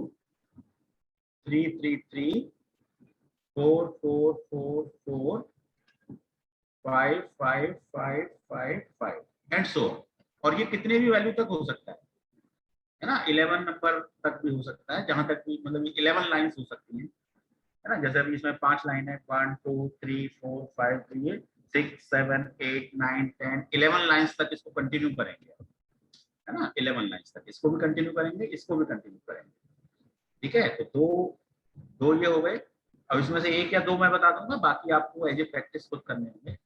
3 3 3 4 4 4 4 5 5 5 5 5 एंड सो। और ये कितने भी वैल्यू तक हो सकता है ना, 11 नंबर तक भी हो सकता है, जहां तक भी मतलब 11 लाइंस हो सकती हैं, है ना। जैसे अभी इसमें 5 लाइन है, 1 2 3 4 5 तो ये 6 7 8 9 10 11 लाइंस तक इसको कंटिन्यू करेंगे, है ना। 11 लाइंस तक इसको भी कंटिन्यू करेंगे, इसको भी कंटिन्यू करेंगे। ठीक है, तो दो ये हो गए। अब इसमें से एक या दो मैं बता दूंगा, बाकी आपको एज ए प्रैक्टिस खुद करने होंगे।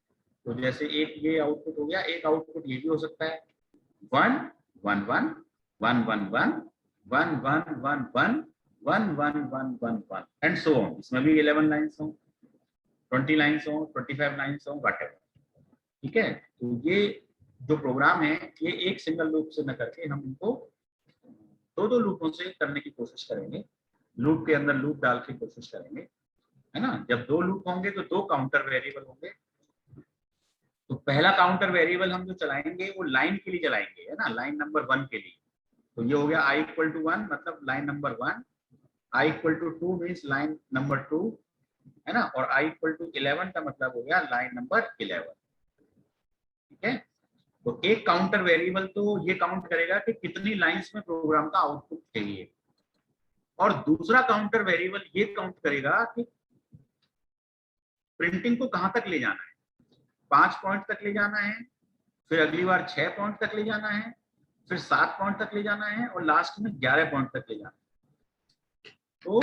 तो जैसे एक ये आउटपुट हो गया, एक आउटपुट ये भी हो सकता है, 1 1 1 1 1 1 1 1 1 1 1 1 1 1 1 एंड सो ऑन। इसमें भी 11 लाइंस हो, 20 लाइंस हो, 25 लाइंस हो, व्हाटएवर। ठीक है, तो ये जो प्रोग्राम है ये एक सिंगल लूप से न करके हम इनको दो लूपों से करने की कोशिश करेंगे, लूप के अंदर लूप डाल की कोशिश करेंगे, है ना। जब दो लूप होंगे तो दो काउंटर वेरिएबल होंगे। तो पहला काउंटर वेरिएबल हम जो चलाएंगे वो लाइन के लिए चलाएंगे, है ना, लाइन नंबर 1 के लिए। तो ये हो गया i इक्वल टू 1 मतलब लाइन नंबर 1, i इक्वल टू 2 मीन्स लाइन नंबर 2, है ना, और i इक्वल टू 11 का मतलब हो गया लाइन नंबर 11। ठीक है, तो एक काउंटर वेरिएबल तो ये काउंट करेगा कि कितनी लाइंस में प्रोग्राम का आउटपुट चाहिए, और दूसरा काउंटर वेरिएबल ये काउंट करेगा कि प्रिंटिंग को कहां तक ले जाना है, 5 पॉइंट तक ले जाना है, फिर अगली बार 6 पॉइंट तक ले जाना है, फिर 7 पॉइंट तक ले जाना है, और लास्ट में 11 पॉइंट तक ले जाना है। तो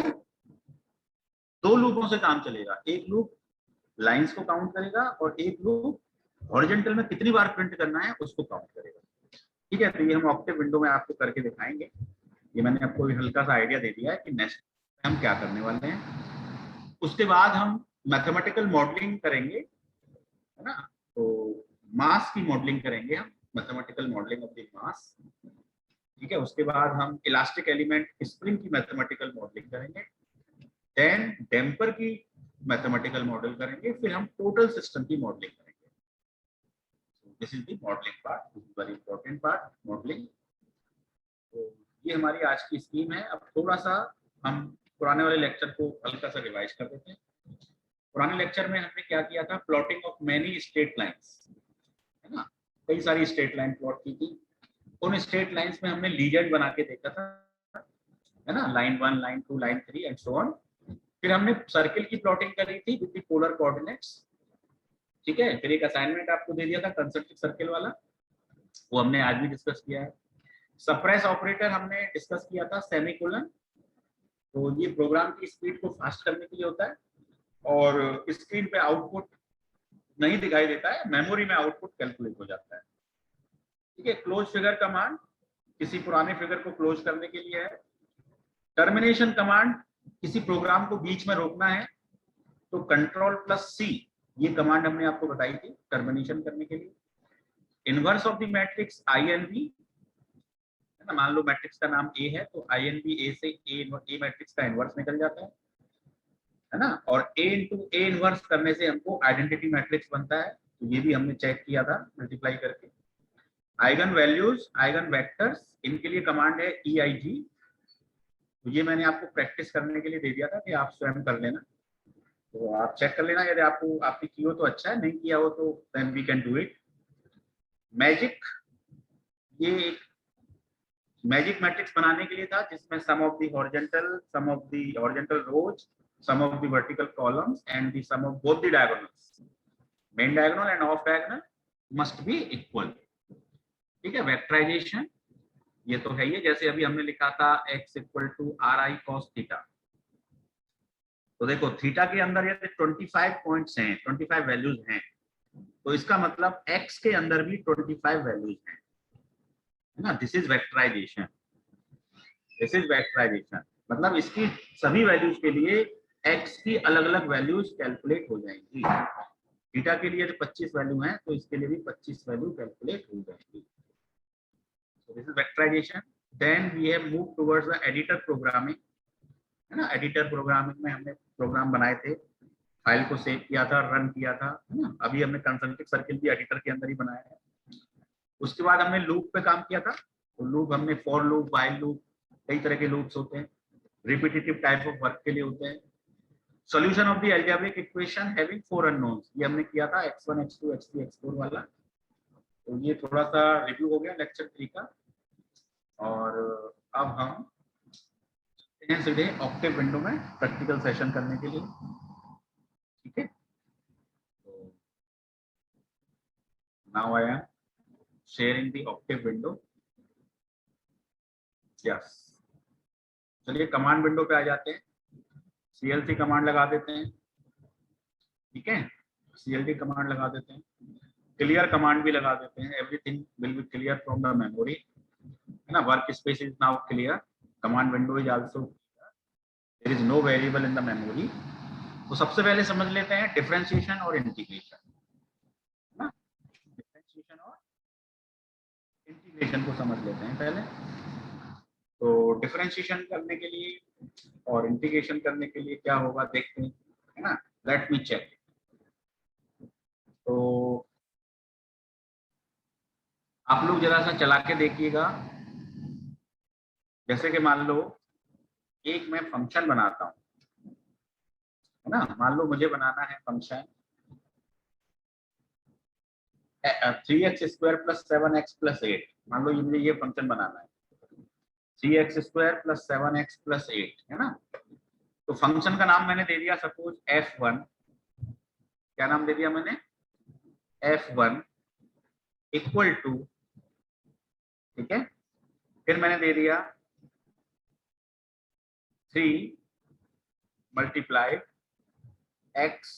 दो लूपों से काम चलेगा, एक लूप लाइंस को काउंट करेगा और एक लूप हॉरिजॉन्टल में कितनी बार प्रिंट करना है उसको काउंट करेगा। ठीक है, तो ये हम ऑक्टेव विंडो में आपको करके दिखाएंगे। ये मैंने आपको हल्का सा आइडिया दे दिया है कि नेक्स्ट हम क्या करने वाले हैं। उसके बाद हम मैथमेटिकल मॉडलिंग करेंगे, है ना। तो मास की मॉडलिंग करेंगे हम, mathematical modelling of the mass. ठीक है, उसके बाद हम इलास्टिक एलिमेंट स्प्रिंग की मैथमेटिकल मॉडलिंग करेंगे। देन डैम्पर की मैथमेटिकल मॉडल करेंगे, फिर हम टोटल सिस्टम की मॉडलिंग करेंगे। This is the modelling part, this is very important part, modelling. तो ये हमारी आज की स्कीम है। अब थोड़ा सा हम पुराने वाले लेक्चर को हल्का सा रिवाइज कर देते हैं। पुराने लेक्चर में हमने क्या किया था, plotting of many straight lines, है ना, कई सारी स्ट्रेट लाइन प्लॉट की थी। उन स्ट्रेट लाइंस में हमने लीजेंड बना के देखा था, है ना, line 1, line 2, line 3 and so on. फिर हमने सर्किल की प्लॉटिंग करी थी विद द पोलर कोऑर्डिनेट्स, ठीक है। फिर एक असाइनमेंट आपको दे दिया था कंसेंट्रिक सर्किल वाला, वो हमने आज भी डिस्कस किया है। सप्रेस ऑपरेटर हमने डिस्कस किया था, सेमीकोलन, तो ये प्रोग्राम की स्पीड को फास्ट करने के लिए होता है और स्क्रीन पे आउटपुट नहीं दिखाई देता है, मेमोरी में आउटपुट कैलकुलेट हो जाता है, ठीक है। क्लोज फिगर कमांड किसी पुराने फिगर को क्लोज करने के लिए है। टर्मिनेशन कमांड किसी प्रोग्राम को बीच में रोकना है तो Ctrl+C ये कमांड हमने आपको बताई थी टर्मिनेशन करने के लिए। Inverse of the matrix INV, है ना, मान लो मैट्रिक्स का नाम A है तो INV A से A मैट्रिक्स का इनवर्स निकल जाता है ना, और A into A इनवर्स करने से हमको आइडेंटिटी मैट्रिक्स बनता है, तो ये भी हमने चेक किया था मल्टीप्लाई करके। आइगन वैल्यूज, आइगन वेक्टर्स, इनके लिए कमांड है EIG, तो ये मैंने आपको प्रैक्टिस करने के लिए दे दिया था कि आप स्वयं कर लेना, तो आप चेक कर लेना, यदि आपको आपने की हो तो अच्छा है, नहीं किया हो तो then we can do it. Magic, ये एक मैजिक मैट्रिक्स बनाने के लिए था जिसमें sum of the horizontal rows, sum of the vertical columns and the sum of both the diagonals, main diagonal and off diagonal must be equal, ठीक है। वेक्टराइजेशन ये तो है, ये जैसे अभी हमने लिखा था x = RI cos थीटा, तो देखो थीटा के अंदर ये 25 पॉइंट्स हैं, 25 वैल्यूज हैं, तो इसका मतलब x के अंदर भी 25 वैल्यूज हैं, है ना। दिस इज वेक्टराइजेशन, दिस इज वेक्टराइजेशन, मतलब इसकी सभी वैल्यूज के लिए x की अलग अलग वैल्यूज कैलकुलेट हो जाएंगी। थीटा के लिए जो 25 वैल्यू हैं तो इसके लिए भी 25 वैल्यू कैलकुलेट हो जाएंगी। So this is vectorization. Then we have moved towards the editor programming, है ना। एडिटर प्रोग्रामिंग में हमने प्रोग्राम बनाए थे, फाइल को सेव किया था, रन किया था, है ना। अभी हमने कंसेंट्रिक सर्किल भी एडिटर के अंदर ही बनाया है। उसके बाद हमने लूप पे काम किया था, तो लूप हमने फॉर लूप, व्हाइल लूप, कई तरह के लूप्स होते हैं, रिपीटेटिव टाइप ऑफ वर्क के लिए होते हैं। Solution of the algebraic equation having 4 unknowns, ये हमने किया था, x1 x2 x3 x4 वाला। तो ये थोड़ा सा रिव्यू हो गया लेक्चर 3 का, और अब हम सीधे ऑक्टेव विंडो में प्रैक्टिकल सेशन करने के लिए, ठीक है। तो now I am sharing the Octave window, yes. चलिए कमांड विंडो पे आ जाते हैं, CLC कमांड लगा देते हैं, ठीक है, CLD कमांड लगा देते हैं, क्लियर कमांड भी लगा देते हैं, everything will be clear from the memory, है ना। Workspace is now clear, command window is also, there is no variable in the memory. तो सबसे पहले समझ लेते हैं डिफरेंशिएशन और इंटीग्रेशन, है ना। डिफरेंशिएशन और इंटीग्रेशन को समझ लेते हैं पहले। तो डिफरेंशिएशन करने के लिए और इंटीग्रेशन करने के लिए क्या होगा देखते हैं, है ना। Let me check. तो आप लोग जरा सा चला के देखिएगा, जैसे कि मान लो एक मैं फंक्शन बनाता हूं, है ना। मान लो मुझे बनाना है फंक्शन 3x² + 7x + 8, मान लो मुझे ये फंक्शन बनाना है 3x² + 7x + 8, है ना। तो फंक्शन का नाम मैंने दे दिया सपोज f1, क्या नाम दे दिया मैंने, f1 = ठीक है। फिर मैंने दे दिया 3 × x,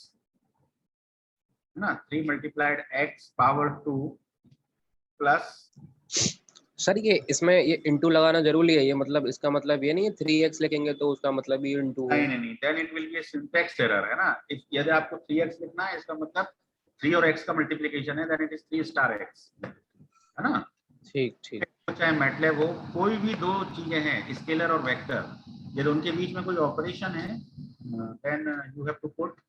है ना, 3 × x पावर 2 प्लस। सर ये इसमें ये इंटू लगाना जरूरी है, ये मतलब इसका मतलब ये नहीं है 3x लिखेंगे तो उसका मतलब ये इंटू, नहीं, then it will be a syntax error, है ना। यदि आपको 3x लिखना है इसका मतलब 3 और x का मल्टीप्लिकेशन है, देन इट इज 3*x, है ना। ठीक ठीक। चाहे मैटलैब हो, कोई भी दो चीजें हैं स्केलर और वेक्टर, यदि उनके बीच में कोई ऑपरेशन है then you have to put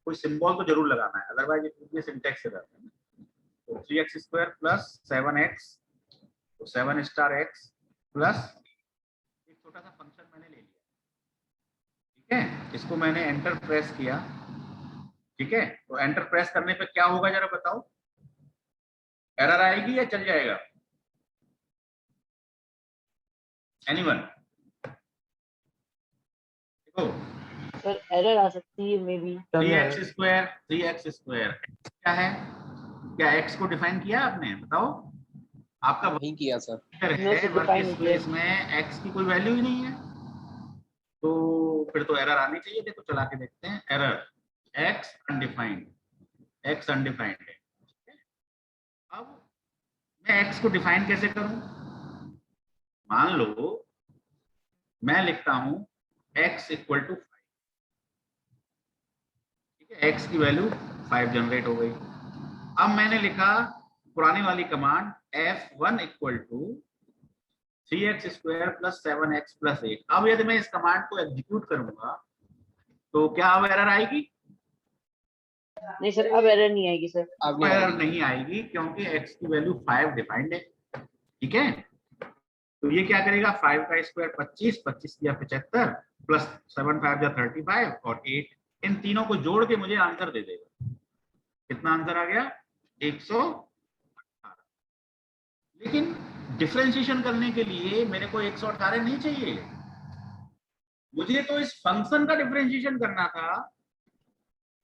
कोई सिंबल तो जरूर लगाना है, अदरवाइज ये सिंटेक्स से रहता है ना। तो 3x² प्लस 7x, तो 7 स्टार x प्लस एक छोटा सा फंक्शन मैंने ले लिया, ठीक है, इसको मैंने एंटर प्रेस किया, ठीक है। तो एंटर प्रेस करने पे क्या होगा जरा बताओ, एरर आएगी या चल जाएगा? एनीवन? देखो सर एरर आ सकती है मे बी। 3x² क्या है, क्या x को डिफाइन किया आपने, बताओ? आपका नहीं किया सर। है वर्क स्पेस में x की कोई वैल्यू ही नहीं है, तो फिर तो एरर आनी चाहिए। देखो चला के देखते हैं, error x undefined, x undefined है। अब मैं x को डिफाइन कैसे करूं? मान लो मैं लिखता हूं x इक्वल टू 5, ठीक है, x की वैल्यू 5 जनरेट हो गई। अब मैंने लिखा पुरानी वाली command f1 equal to 3x² plus 7x plus 8। अब यदि मैं इस कमांड को एग्जीक्यूट करूंगा तो क्या अब एरर आएगी? नहीं सर, अब एरर नहीं आएगी सर। अब एरर नहीं आएगी क्योंकि x की वैल्यू 5 डिफाइंड है, ठीक है। तो ये क्या करेगा, 5 का स्क्वायर 25, 25 या 75 प्लस 7 5 या 35 और 8, इन तीनों को जोड़ के मुझे आंसर दे देगा। कितना आंसर आ गया? 118। लेकिन डिफरेंशिएशन करने के लिए मेरे को 118 नहीं चाहिए, मुझे तो इस फंक्शन का डिफरेंशिएशन करना था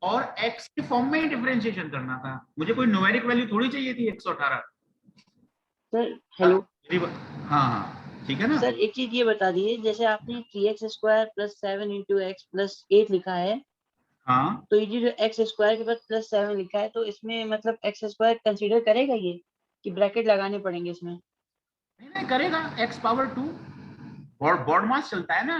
और x के फॉर्म में ही डिफरेंशिएशन करना था। मुझे कोई न्यूमेरिक वैल्यू थोड़ी चाहिए थी 118। Sir hello. हाँ ठीक है ना सर, एक चीज ये बता दीजिए, जैसे आपने 3x² plus 7 into x plus 8 लिखा है, हाँ, तो ये जो x² के बाद प्लस 7 लिखा है, तो इसमें मतलब x² कंसीडर करेगा ये कि ब्रैकेट लगाने पड़ेंगे इसमें? नहीं करेगा, x पावर 2 बोर्ड मास चलता है ना।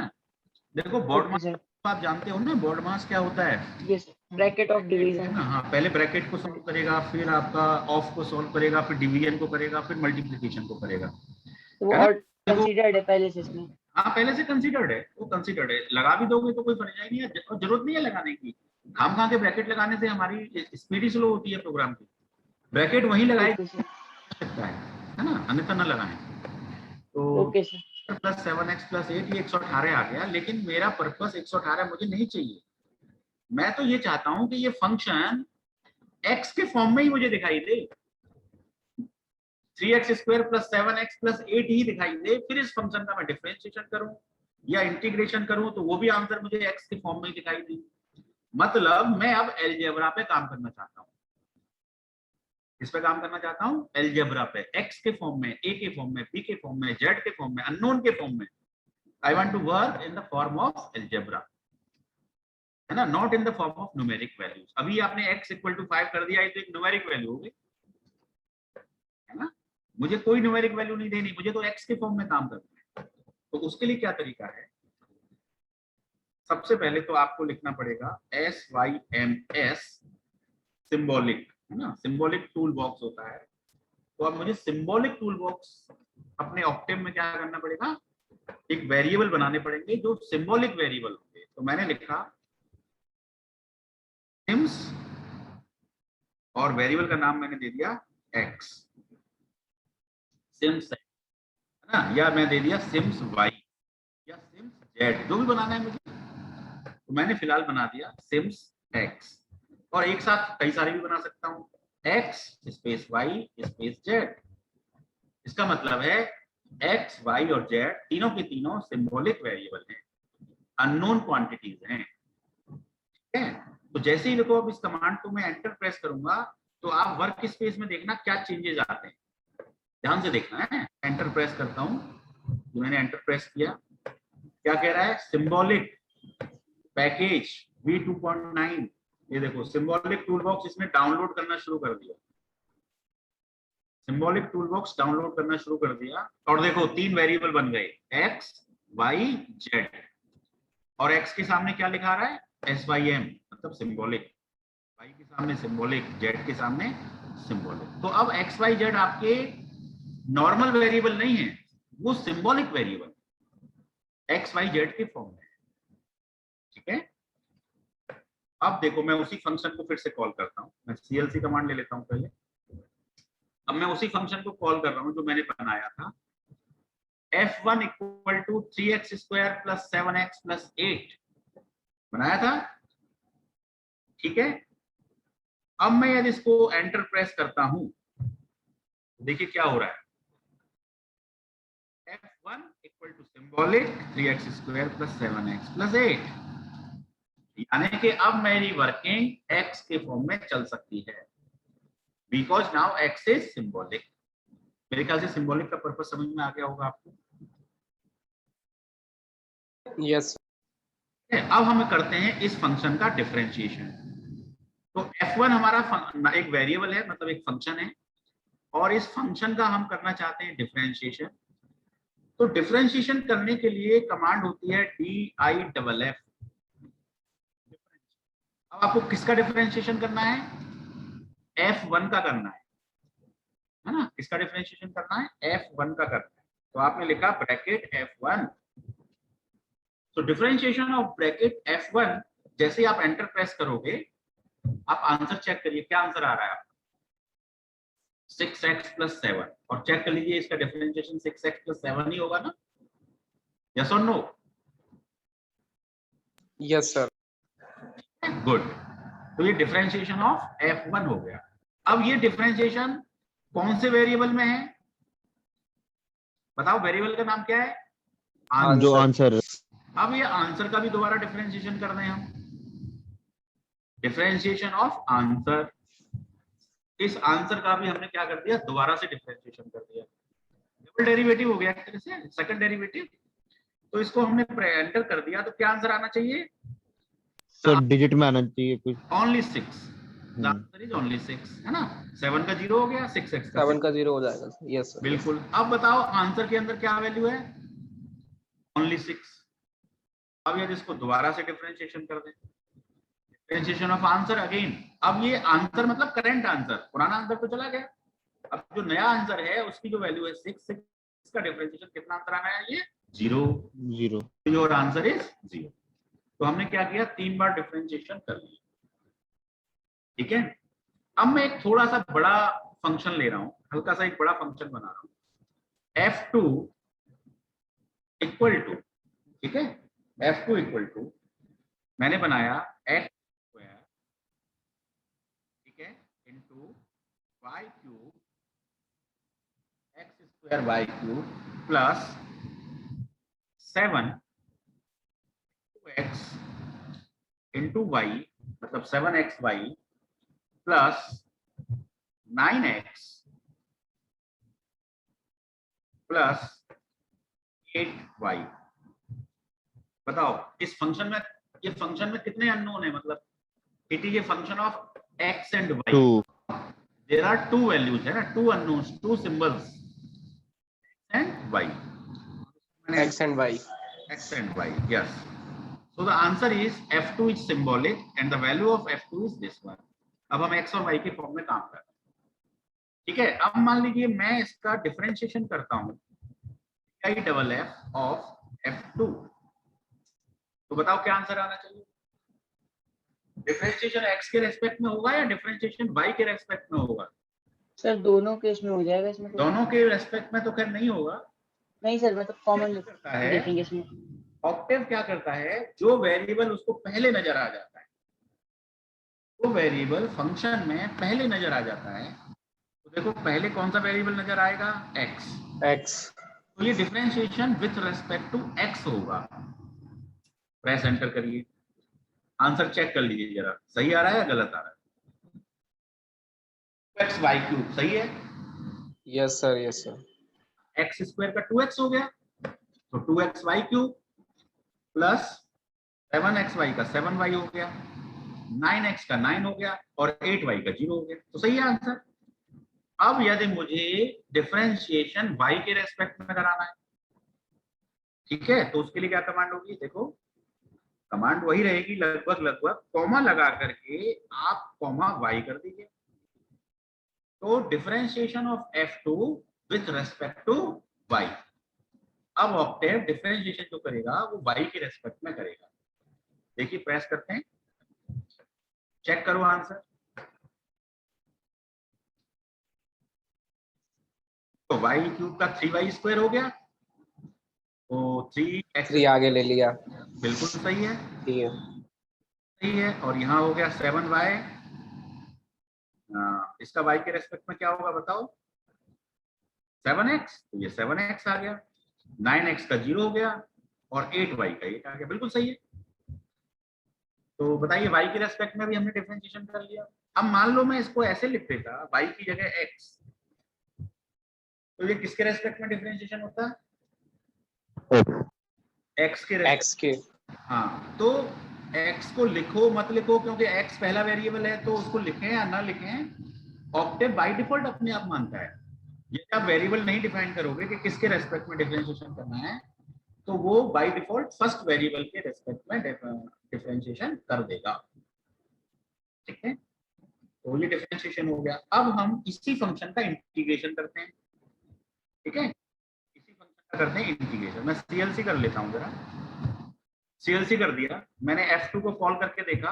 देखो बोर्ड मास आप जानते हो ना, बोर्ड मास क्या होता है? यस, ब्रैकेट ऑफ डिवीजन ना। हाँ, पहले ब्रैकेट को सॉल्व करेगा, फिर आपका ऑफ को सॉल्व करेगा, फिर डिवीजन को करेगा, फिर मल्टीप्लिकेशन को करेगा। तो वो और कंसीडर्ड है पहले से इसमें? हाँ पहले से कंसीडर्ड है, वो कंसीडर्ड है। लगा भी दोगे तो कोई परेशानी नहीं है, जरूरत नहीं है लगाने की। खाम खा के ब्रैकेट लगाने से हमारी स्पीड ही स्लो होती है प्रोग्राम की। ब्रैकेट वहीं लगाए सकता है ना, अन्यथा न लगाएं। तो okay sir. Plus 7x plus 8 ये 118 आ गया, लेकिन मेरा पर्पस 118 मुझे नहीं चाहिए। मैं तो ये चाहता हूं कि ये फंक्शन x के फॉर्म में ही मुझे दिखाई दे, 3x² प्लस 7x प्लस 8 ही दिखाई दे। फिर इस फंक्शन का मैं डिफरेंशिएशन करूं या इंटीग्रेशन करूं तो वो भी आंसर मुझे x के फॉर्म में ही दिखाई दे। मतलब मैं अब अलजेब्रा पे काम करना चाहता हूं। इस पे काम करना चाहता हूं, अलजेब्रा पे, x के फॉर्म में, a के फॉर्म में, b के फॉर्म में, z के फॉर्म में, अननोन के फॉर्म में। I want to work in the form of algebra, है ना, not in the form of numeric values. अभी आपने x इक्वल टू 5 कर दिया है तो एक न्यूमेरिक वैल्यू होगी, है ना। मुझे कोई न्यूमेरिक वैल्यू नहीं देनी, मुझे तो x के फॉर्म में काम करना है। तो उसके लिए क्या तरीका है? सबसे पहले तो आपको लिखना पड़ेगा SYMS, सिंबॉलिक, है ना, सिंबॉलिक टूल बॉक्स होता है। तो अब मुझे सिंबॉलिक टूल बॉक्स अपने ऑक्टेव में क्या करना पड़ेगा, एक वेरिएबल बनाने पड़ेंगे जो सिंबॉलिक वेरिएबल होंगे। तो मैंने लिखा सिम्स और वेरिएबल का नाम मैंने दे दिया x, सिम्स, है ना, या मैं दे दिया सिम्स y या सिम्स z, जो भी बनाना है मुझे। तो मैंने फिलहाल बना दिया सिम्स x, और एक साथ कई सारे भी बना सकता हूँ, x space y space z। इसका मतलब है x, y और z तीनों के तीनों सिंबॉलिक वेरिएबल हैं, अननोन क्वांटिटीज हैं, ठीक है। तो जैसे ही देखो अब इस कमांड को मैं एंटर प्रेस करूंगा तो आप वर्क स्पेस में देखना क्या चेंजेस आते हैं, ध्यान से देखना है। एंटर प्रेस करता हूं, तो मैंने एंटर प्रेस किया, क्या कह रहा है, सिंबॉलिक पैकेज v2.9। ये देखो सिंबॉलिक टूल बॉक्स इसने डाउनलोड करना शुरू कर दिया, सिंबॉलिक टूल बॉक्स डाउनलोड करना शुरू कर दिया। और देखो 3 वेरिएबल बन गए, x, y, z, और x के सामने क्या लिखा रहा है, SYM, मतलब सिंबॉलिक, y के सामने सिंबॉलिक, z के सामने सिंबॉलिक। तो अब x, y, z आपके नॉर्मल वेरिएबल नहीं है, वो symbolic variable x, y, z के फॉर्म में, ठीक है। अब देखो मैं उसी फंक्शन को फिर से कॉल करता हूँ, मैं CLC कमांड ले लेता हूँ पहले। अब मैं उसी फंक्शन को कॉल कर रहा हूँ जो मैंने बनाया था, f1 equal to 3x square plus 7x plus 8 बनाया था, ठीक है। अब मैं यदि इसको एंटर प्रेस करता हूं, देखिए क्या हो रहा है, f1 equal to symbolic 3x square plus 7x plus 8, यानी कि अब मेरी वर्किंग x के फॉर्म में चल सकती है, because now x is symbolic. मेरे ख्याल से सिंबॉलिक का पर्पस समझ में आ गया होगा आपको। यस। अब हम करते हैं इस फंक्शन का डिफरेंशिएशन। तो f1 हमारा एक वेरिएबल है, मतलब एक फंक्शन है, और इस फंक्शन का हम करना चाहते हैं डिफरेंशिएशन। तो डिफरेंशिएशन करने के लिए कमांड होती है DIFF। अब आपको किसका डिफरेंशिएशन करना है, f1 का करना है ना, किसका डिफरेंशिएशन करना है, f1 का करना है। तो आपने लिखा ब्रैकेट f1, तो डिफरेंशिएशन ऑफ ब्रैकेट f1, जैसे ही आप एंटर प्रेस करोगे, आप आंसर चेक करिए, क्या आंसर आ रहा है आपका, 6x प्लस 7, और चेक कर लीजिए इसका डिफरेंशिएशन 6x प्लस 7 ही होगा ना, यस और नो? Yes sir. गुड। तो ये डिफरेंशिएशन ऑफ f1 हो गया। अब ये डिफरेंशिएशन कौन से वेरिएबल में है, बताओ, वेरिएबल का नाम क्या है, आंसर। जो आंसर। अब ये आंसर का भी दोबारा डिफरेंशिएशन कर रहे हैं हम, डिफरेंशिएशन ऑफ आंसर। इस आंसर का भी हमने क्या कर दिया, दोबारा से डिफरेंशिएशन कर दिया, डबल डेरिवेटिव हो गया एक तरह से, सेकंड डेरिवेटिव। तो इसको हमने एंटर कर दिया, तो क्या आंसर आना चाहिए, सर डिजिट में आना चाहिए कुछ, only 6, the answer is only 6, है ना। 7 का 0 हो गया, 6x का 7 का 0 हो जाएगा। Yes sir. बिल्कुल। अब बताओ आंसर के अंदर क्या वैल्यू है, ओनली 6। अब यदि इसको दोबारा से डिफरेंशिएशन कर दें, डिफरेंशिएशन ऑफ आंसर अगेन। अब ये आंसर मतलब करंट आंसर, पुराना आंसर तो चला गया, अब जो नया आंसर है उसकी जो वैल्यू है 6 का डिफरेंशिएशन कितना आंसर आना है, ये 0। Your answer is 0। तो हमने क्या किया, 3 बार डिफरेंशिएशन कर लिया, ठीक है। अब मैं एक थोड़ा सा बड़ा फंक्शन ले रहा हूं, हल्का सा एक बड़ा फंक्शन बना रहा हूं, f2 इक्वल टू, ठीक है, f2 इक्वल टू मैंने बनाया x स्क्वायर, ठीक है, into y cube, x square y cube plus 7 x into y, मतलब 7xy plus 9x plus 8y। बताओ इस फंक्शन में, ये फंक्शन में कितने अननोन है, मतलब it is a function of x and y, there are 2 values है ना, 2 unknowns, 2 symbols, x and y, x and y, x and y, yes. So the answer is f2 is symbolic and the value of f2 is this one. अब हम x और y के form में काम कर रहे हैं, ठीक है। अब मान लीजिए मैं इसका डिफरेंशिएशन करता हूं, DIFF ऑफ f2, तो बताओ क्या आंसर आना चाहिए, डिफरेंशिएशन x के रेस्पेक्ट में होगा या डिफरेंशिएशन y के रेस्पेक्ट में होगा? सर दोनों केस में हो जाएगा इसमें, दोनों के रेस्पेक्ट में तो खैर नहीं होगा, नहीं सर, मतलब कॉमन करता है देखेंगे इसमें। ऑक्टेव क्या करता है, जो वेरिएबल उसको पहले नजर आ जाता है, वो वेरिएबल फंक्शन में पहले नजर आ जाता है, तो देखो पहले कौन सा वेरिएबल नजर आएगा, x। तो ये differentiation with respect to x होगा। प्रेस एंटर करिए, आंसर चेक कर लीजिए जरा, सही आ रहा है या गलत आ रहा है, x y क्यूब सही है, yes sir, yes sir. x square का 2x हो गया, तो 2xy क्यूब प्लस 7xy का 7y हो गया, 9x का 9 हो गया और 8y का 0 हो गया, तो सही है आंसर। अब यदि मुझे डिफरेंशिएशन y के रेस्पेक्ट में कराना है, ठीक है, तो उसके लिए क्या कमांड होगी, देखो कमांड वही रहेगी लगभग कॉमा लगा करके आप कॉमा y कर दीजिए, तो differentiation of f2 with respect to y। अब ऑक्टेव डिफरेंशिएशन जो करेगा वो y के रेस्पेक्ट में करेगा, देखिए प्रेस करते हैं, चेक करो आंसर। तो वाई क्यूब का 3y² हो गया, तो 3x 3 आगे ले लिया, बिल्कुल सही है, ठीक है। सही है। और यहाँ हो गया 7y, इसका y के रेस्पेक्ट में क्या होगा बताओ, 7x, तो ये 7x आ गया, 9x का 0 हो गया और 8y का 8 आ गया, बिल्कुल सही है। तो बताइए y के रेस्पेक्ट में भी हमने डिफरेंशिएशन कर लिया। अब मान लो मैं इसको ऐसे लिख देता y की जगह x, तो ये किसके रेस्पेक्ट में डिफरेंशिएशन होता है, x के रेस्पेक्ट। x के, हाँ, तो x को लिखो मत लिखो, क्योंकि x पहला वेरिएबल है, तो उसको लिखें या ना लिखें, ऑक्टेव बाय डिफॉल्ट अपने आप मानता है। ये आप वेरिएबल नहीं डिफाइन करोगे कि किसके रेस्पेक्ट में डिफरेंशिएशन करना है, तो वो बाय डिफॉल्ट फर्स्ट वेरिएबल के रेस्पेक्ट में डिफरेंशिएशन कर देगा, ठीक है। तो ये डिफरेंशिएशन हो गया। अब हम इसी फंक्शन का इंटीग्रेशन करते हैं, ठीक है, इसी फंक्शन का करते हैं इंटीग्रेशन। मैं सीएलसी कर लेता हूँ जरा। सीएलसी कर दिया मैंने, f2 को कॉल करके देखा,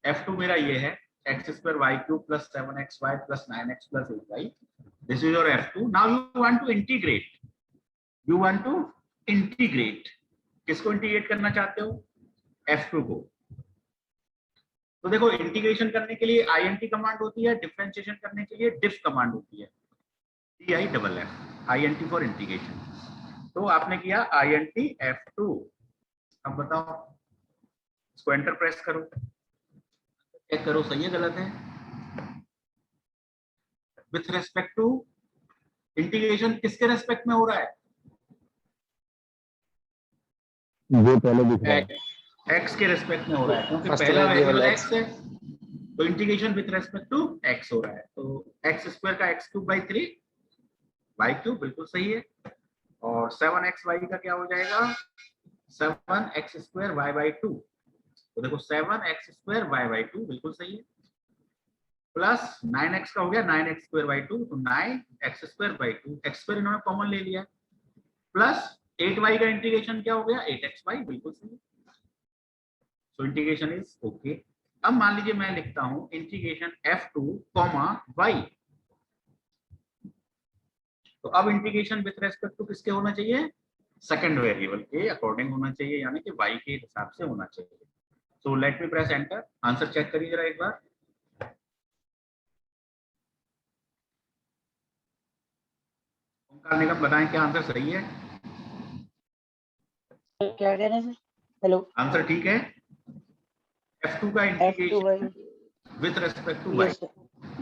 f2 मेरा ये है x² y³ + 7xy + 9x + 8y, this is your f2। Now you want to integrate, you want to integrate, किसको इंटीग्रेट करना चाहते हो, f2 को। तो देखो इंटीग्रेशन करने के लिए int कमांड होती है, डिफरेंशिएशन करने के लिए diff कमांड होती है, diff, int फॉर इंटीग्रेशन। तो आपने किया int f2, अब बताओ, इसको एंटर प्रेस करो, चेक करो सही है गलत है। विथ रेस्पेक्ट टू इंटीग्रेशन किसके रेस्पेक्ट में हो रहा है, जो पहले दिख रहा है x के रेस्पेक्ट में हो रहा है, क्योंकि First पहला variable वेरिएबल x x है, तो integration with respect to x हो रहा है। तो x² का x³ / 3 y³ बिल्कुल सही है, और 7xy का क्या हो जाएगा, 7x² y/2। तो देखो 7x² y/2 बिल्कुल सही है, प्लस 9x का हो गया 9x² y/2, तो 9x² y/2, x² इन्होंने कॉमन ले लिया, प्लस 8y का इंटीग्रेशन क्या हो गया 8xy, बिल्कुल सही। So integration is okay. अब मान लीजिए मैं लिखता हूं इंटीग्रेशन f2, y, तो अब इंटीग्रेशन विथ रेस्पेक्ट टू किसके होना चाहिए, सेकंड वेरिएबल के अकॉर्डिंग होना चाहिए, यानी कि y के हिसाब से होना चाहिए। So let me press enter, answer check करिए जरा एक बार। ओंकार निगम बताएं क्या आंसर सही है, क्या कह रहे हैं सर, हेलो, आंसर ठीक है, f2 का integration with respect to y।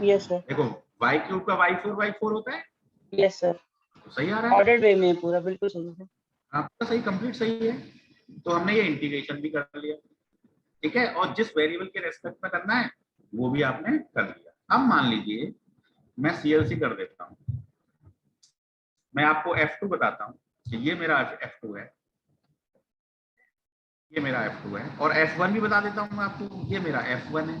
Yes sir, देखो y³ का y4 होता है, यस सर, तो सही आ रहा है, ऑर्डर वे में पूरा बिल्कुल सही है। आपका सही कंप्लीट सही है। तो हमने ये इंटीग्रेशन भी कर लिया, ठीक है, और जिस वेरिएबल के रेस्पेक्ट में करना है वो भी आपने कर लिया। अब मान लीजिए मैं सीएलसी कर देता हूं, मैं आपको f2 बताता हूं कि ये मेरा f2 है, ये मेरा f2 है, और f1 भी बता देता हूं आपको, ये मेरा f1 है।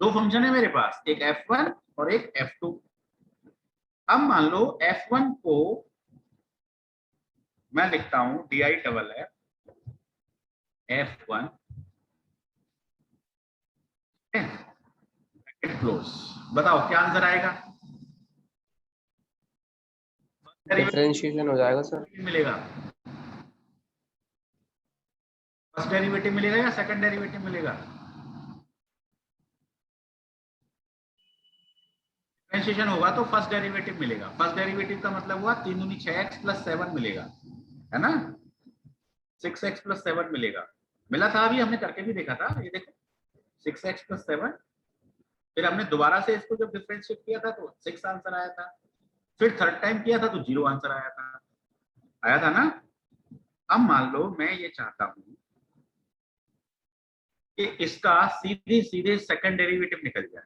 दो फंक्शन है मेरे पास, एक f1 और एक f2। अब मान लो f1 को मैं लिखता हूं DIFF f1 क्लोज, बताओ क्या आंसर आएगा, डिफरेंशिएशन हो जाएगा सर, मिलेगा, फर्स्ट डेरिवेटिव मिलेगा या सेकंड डेरिवेटिव मिलेगा, डिफरेंशिएशन होगा तो फर्स्ट डेरिवेटिव मिलेगा। फर्स्ट डेरिवेटिव का मतलब हुआ 3 दूनी 6x + 7 मिलेगा, है ना, 6x + 7 मिलेगा, मिला था, अभी हमने करके भी देखा था, ये देखो 6x + 7, फिर हमने दोबारा से इसको जब डिफरेंशिएट किया था तो 6 आंसर आया था, फिर थर्ड टाइम किया था तो 0 आंसर आया था ना। अब मान लो मैं ये चाहता हूं कि इसका सीधे सीधे सेकंड डेरिवेटिव निकल जाए,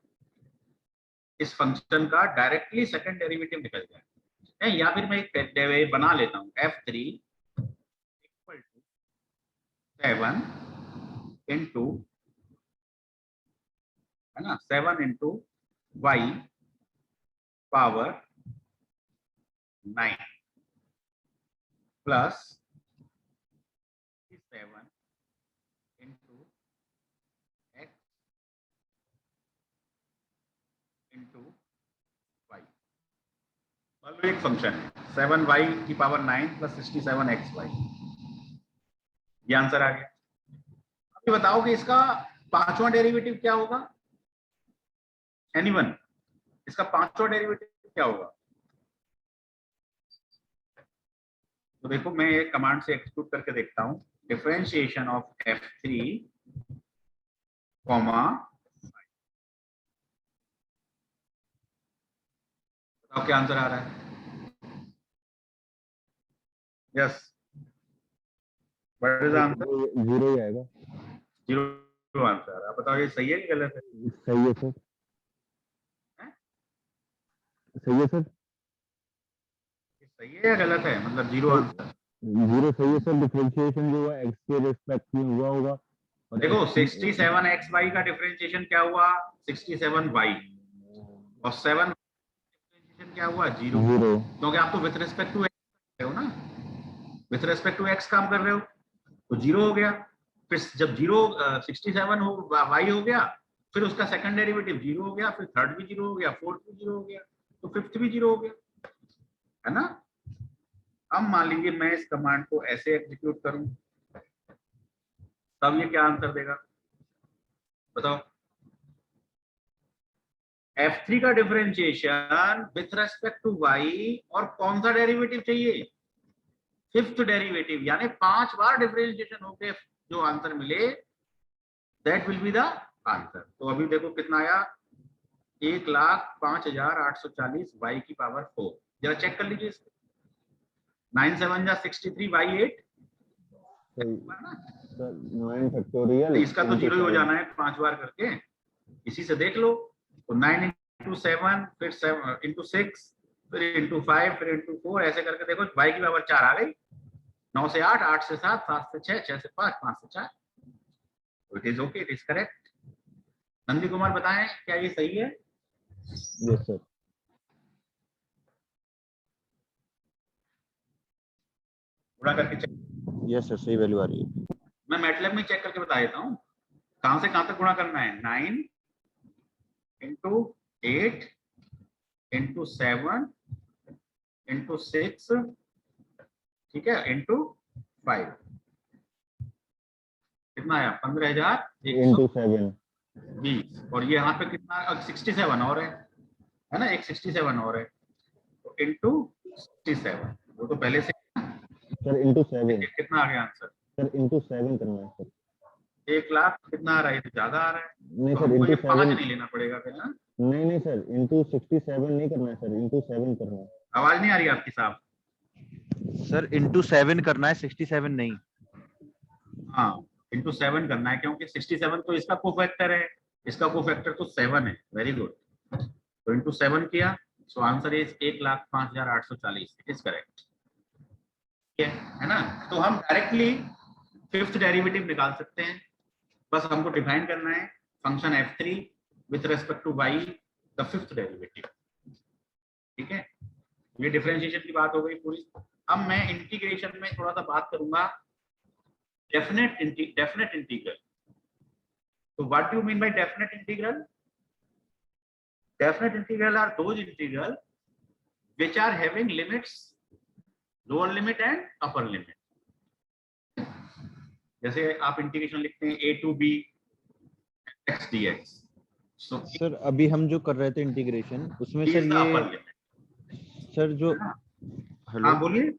इस फंक्शन का डायरेक्टली सेकंड डेरिवेटिव निकल जाए, या फिर मैं एक बना लेता हूं f3 = 7 into, है ना, 7 into y power 9 plus 7 into x मान लो एक फंक्शन है 7y की पावर 9 प्लस 67xy, ये आंसर आ गया। अभी बताओ कि इसका पांचवा डेरिवेटिव क्या होगा? एनीवन, इसका पांचवा डेरिवेटिव क्या होगा? तो देखो मैं एक कमांड से एक्सक्यूट करके देखता हूं, डिफरेंशिएशन ऑफ f3 कॉमा, बताओ क्या आंसर आ रहा है? Yes, what is the answer? 0 ही आएगा। 0 आंसर। आप बताओ ये सही है कि गलत है? सही है सर। सही है सर। सही है या गलत है? मतलब 0 आंसर। 0 सही है सर। डिफरेंशिएशन जो है x के रिस्पेक्ट में हुआ होगा। देखो 67xy का डिफरेंशिएशन क्या हुआ? 67y, और 7 डिफरेंशिएशन क्या हुआ? 0, क्योंकि आप तो विथ रिस्पेक्ट टू x कर रहे हो ना, विथ रिस्पेक्ट टू x काम कर रहे हो, तो 0 हो गया। फिर जब 67 हो y हो गया, फिर उसका सेकंड डेरिवेटिव 0 हो गया, फिर थर्ड भी 0 हो गया, फोर्थ भी 0 हो गया, तो फिफ्थ भी 0 हो गया, है ना। अब मान लीजिए मैं इस कमांड को ऐसे एग्जीक्यूट करूं, तब ये क्या आंसर देगा बताओ? f3 का differentiation with respect to y, और कौन सा डेरिवेटिव चाहिए? फिफ्थ डेरिवेटिव, यानी 5 बार डिफरेंशिएशन होके जो आंसर मिले, that will be the answer. तो अभी देखो कितना आया, 1,05,840 y की पावर 4। जरा चेक कर लीजिए इसको, 9 7 जा 63 y 8, 9 फैक्टोरियल, इसका तो 0 ही हो जाना है 5 बार करके, इसी से देख लो। तो 9 into 7, फिर 7 into 6, फिर into 5, फिर into 4, ऐसे करके देखो y की पावर 4 आ गई। 9 से 8, 8 से 7, 7 से 6, 6 से 5, 5 से 4। It is okay, it is correct. Nandi Kumar बताएं क्या ये सही है? Yes sir. गुणा करके चेक। यस सर, सही वैल्यू आ रही है। मैं मैटलैब में चेक करके बता देता हूँ कहां से कहां तक गुणा करना है। 9 into 8 into 7 into 6, ठीक है, into 5, कितना आया? 15,120। और ये यहाँ पे कितना? 67 और है ना, एक 67 और है, तो इंटू 67, वो तो पहले से सर इंटू 7 कितना आ गया आंसर? सर इंटू 7 करना है सर। 1 लाख कितना आ रहा है? ये तो ज्यादा आ रहा है। नहीं तो सर, हमको ये इंटू 5 7 नहीं लेना पड़ेगा फिर ना? नहीं सर, इंटू 67 नहीं करना है सर, इंटू 7 करना है। आवाज नहीं आ रही आपकी साहब? सर इंटू 7 करना है, 67 नहीं। हाँ, इंटू 7 करना है, क्योंकि 67 तो इसका कोफैक्टर है, इसका कोफैक्टर तो 7 है। Very good. तो इंटू 7 किया, so answer is 1,05,840। It is correct, है ना। तो हम डायरेक्टली फिफ्थ डेरिवेटिव निकाल सकते हैं, बस हमको डिफाइन करना है function f3 with respect to y the fifth derivative. ठीक है, ये डिफरेंशिएशन की बात हो गई पूरी। अब मैं इंटीग्रेशन में थोड़ा सा बात करूंगा डेफिनेट इंटीग्रल। तो what do you mean by definite integral? Definite integral are those integral which are having limits, lower limit and upper limit। जैसे आप इंटीग्रेशन लिखते हैं a to b x dx। So sir अभी हम जो कर रहे थे इंटीग्रेशन, उसमें सर ये सर जो हेलो, हाँ बोलिए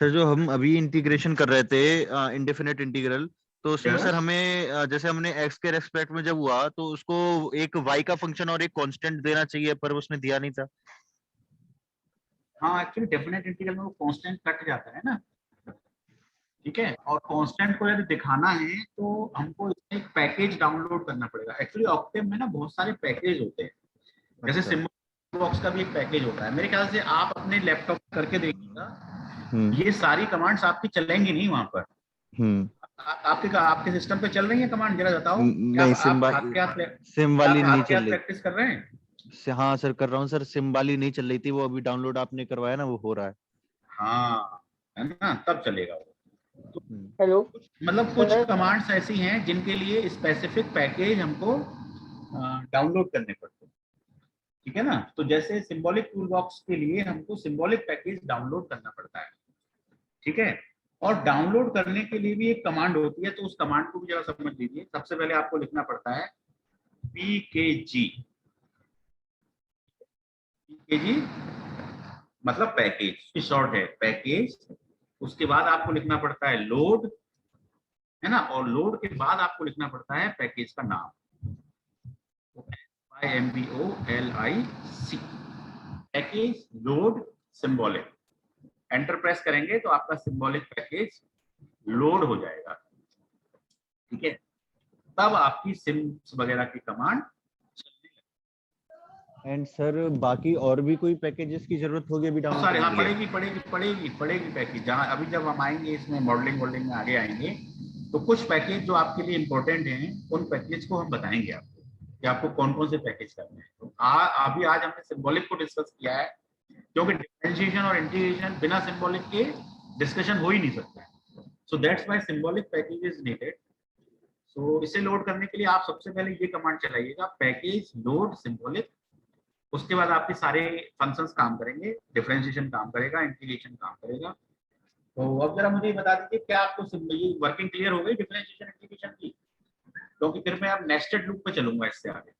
सर जो हम अभी इंटीग्रेशन कर रहे थे इंडेफिनिट इंटीग्रल, तो उसमें Yes. सर हमें जैसे हमने x के रेस्पेक्ट में जब हुआ तो उसको एक y का फंक्शन और एक कांस्टेंट देना चाहिए, पर उसने दिया नहीं था। हाँ, एक्चुअली डेफिनेट इंटीग्रल में वो कांस्टेंट कट जाता है ना, ठीक है। और कांस्टेंट को यदि दिखाना है तो हमको इसमें एक पैकेज डाउनलोड करना पड़ेगा। एक्चुअली ऑक्टेव में ना बहुत सारे पैकेज होते हैं, जैसे सिंबल बॉक्स का भी एक पैकेज होता है। मेरे ख्याल से आप अपने लैपटॉप करके देखिएगा, ये सारी कमांड्स आपकी चलेंगी नहीं वहां पर। आपके सिस्टम पे चल रही है कमांड? जरा बताओ। नहीं, सिम वाली नहीं चल रही। प्रैक्टिस कर रहे हैं? हाँ सर कर रहा हूँ सर, सिम वाली नहीं चल रही थी, वो अभी डाउनलोड आपने करवाया ना, वो हो रहा है। हाँ, है ना, तब चलेगा वो। तो हेलो, मतलब कुछ कमांड्स ऐसी हैं जिनके लिए स्पेसिफिक पैकेज हमको डाउनलोड करने पड़ते हैं, ठीक है ना। तो जैसे सिंबॉलिक टूल बॉक्स के लिए हमको सिंबॉलिक पैकेज डाउनलोड करना पड़ता है, ठीक है। और डाउनलोड करने के लिए भी एक कमांड होती है, तो उस कमांड को भी जरा समझ लीजिए। सबसे पहले आपको लिखना पड़ता है pkg, pkg मतलब पैकेज की शॉर्ट है, पैकेज। उसके बाद आपको लिखना पड़ता है लोड, है ना, और लोड के बाद आपको लिखना पड़ता है पैकेज का नाम, MBOLIC, package load symbolic. Enter press करेंगे तो आपका सिंबॉलिक पैकेज लोड हो जाएगा, ठीक है। तब आपकी सिम्स वगैरह की कमांड। एंड सर बाकी और भी कोई पैकेजेस की जरूरत होगी अभी डाउनलोड सारे, हाँ, करने के लिए? पड़ेगी पैकेज। जहाँ अभी जब हम आएंगे इसमें मॉडलिंग में आगे आएंगे, तो कुछ पैकेज जो आपके लिए इंपॉर्टेंट हैं, उन पैकेज को हम बताएंगे आपको कि आपको कौन कौन से पैकेज करने हैं। तो अभी आज हमने सिंबॉलिक को डिस्कस किया है, क्योंकि डिफरेंशिएशन और इंटीग्रेशन बिना सिंबॉलिक के डिस्कशन हो ही नहीं सकता है। So that's why symbolic package is needed. So इसे लोड करने के लिए आप सबसे पहले ये कमांड चलाइएगा, पैकेज लोड सिंबॉलिक। उसके बाद आपके सारे फंक्शंस काम करेंगे, डिफरेंशिएशन काम करेगा, इंटीग्रेशन काम करेगा। तो अब जरा मुझे बता दीजिए, क्या आपको ये वर्किंग क्लियर हो गई डिफरेंशिएशन इंटीग्रेशन की? क्योंकि फिर मैं अब नेस्टेड लूप पे चलूंगा इससे आगे।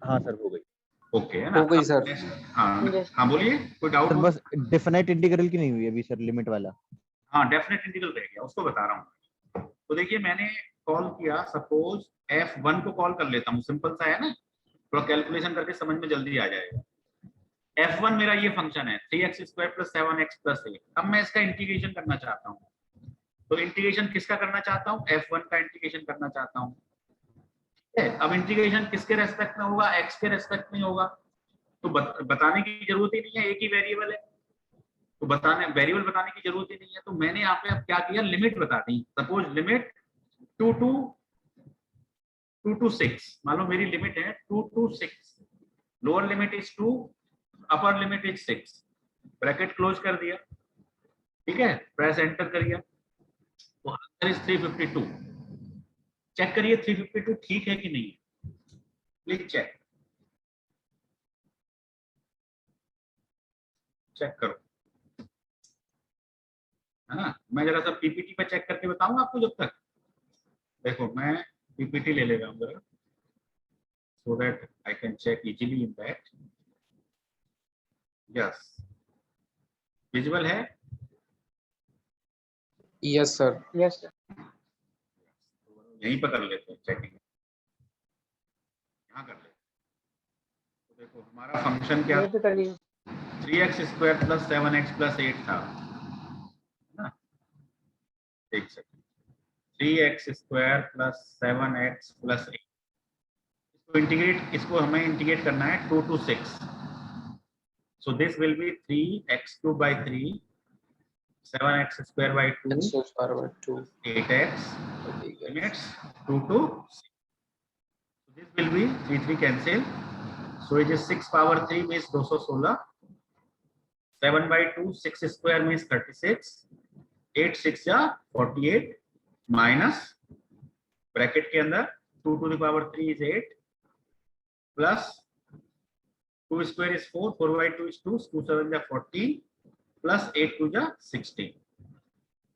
हाँ सर हो गई। ओके है ना, हो गई सर। हाँ बोलिए, कोई डाउट? बस डेफिनेट इंटीग्रल की नहीं हुई अभी सर, लिमिट वाला। हाँ, डेफिनेट इंटीग्रल रह गया, उसको बता रहा हूँ। तो देखिए, मैंने कॉल किया, सपोज f1 को कॉल कर लेता हूँ, सिंपल सा है ना, थोड़ा कैलकुलेशन करके समझ में जल्दी आ जाएगा। f1 मेरा ये फंक्शन है 3x² + 7x + 8। अब मैं इसका इंटीग्रेशन करना चाहता हूँ, तो इंटीग्रेशन किसका करना चाहता हूँ? f1 का इंटीग्रेशन करना चाहता हूँ। अब इंटीग्रेशन किसके रेस्पेक्ट में होगा? x के रेस्पेक्ट में होगा। तो बताने की जरूरत ही नहीं है, एक ही वेरिएबल है, तो वेरिएबल बताने की जरूरत ही नहीं है। तो मैंने यहाँ पे अब क्या किया, लिमिट बता दी। सपोज लिमिट 2 to 6, मान लो मेरी लिमिट है 2 to 6, lower limit is 2, upper limit is 6, bracket close कर दिया, ठीक है, प्रेस एंटर करिए, तो आंसर इज 352। चेक करिए 352 ठीक है कि नहीं है, प्लीज चेक करो, है ना। मैं जरा सा पीपीटी पे चेक करके बताऊंगा आपको। जब तक देखो, मैं पीपीटी ले लेगा हूं जरा, so that I can check easily in that. Yes, visual है? Yes sir. Yes sir. यहीं पर कर लेते हैं चेकिंग, यहाँ कर लेते हैं। तो देखो, हमारा फंक्शन क्या, 3x² + 7x + 8 था ना। एक सेकंड, 3x² + 7x + 8, इसको हमें इंटीग्रेट करना है 2 to 6। So this will be 3x³ by 3, 7x² by 2, 8x, limits 2 to 6. So this will be 3 cancel. So it is 6 power 3 means 216. 7 by 2, 6 square means 36. 8 6 या 48 minus bracket के अंदर 2 to the power 3 is 8 plus 2 square is 4, 4 by 2 is 2, 2 7 या 14 plus 8 2 या 16।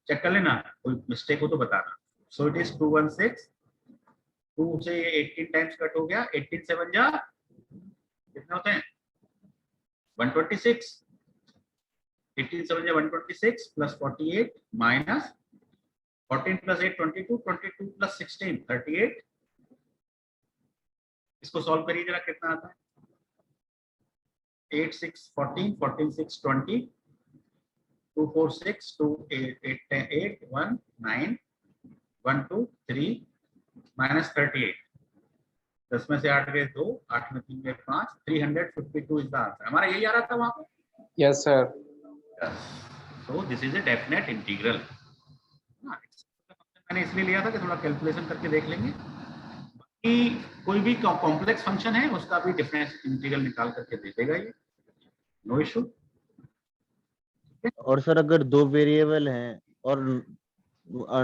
Check कर लेना, कोई mistake हो तो बताना। सो इट इज 216, 2 से 18 टाइम्स कट हो गया, 18 7 या कितने होते हैं? 126। 18 7 या 126 plus 48 minus 14 plus 8 22, 22 plus 16 38। इसको सॉल्व करिए जरा, कितना आता है? 8 6 14, 14 6 20, 2 4 6, 2 8 8 1 9 1 2 3 minus 38। 10 में से 8 गए 2, 8 में 3 गए 5, 352 इज द आंसर। हमारा यही आ रहा था वहां पे। Yes sir. So this is a definite integral। मैंने इसलिए लिया था कि थोड़ा कैलकुलेशन करके देख लेंगे। बाकी कोई भी कॉम्प्लेक्स फंक्शन है उसका भी डिफरेंस इंटीग्रल निकाल करके दे देगा ये, नो इशू। और सर अगर दो वेरिएबल हैं और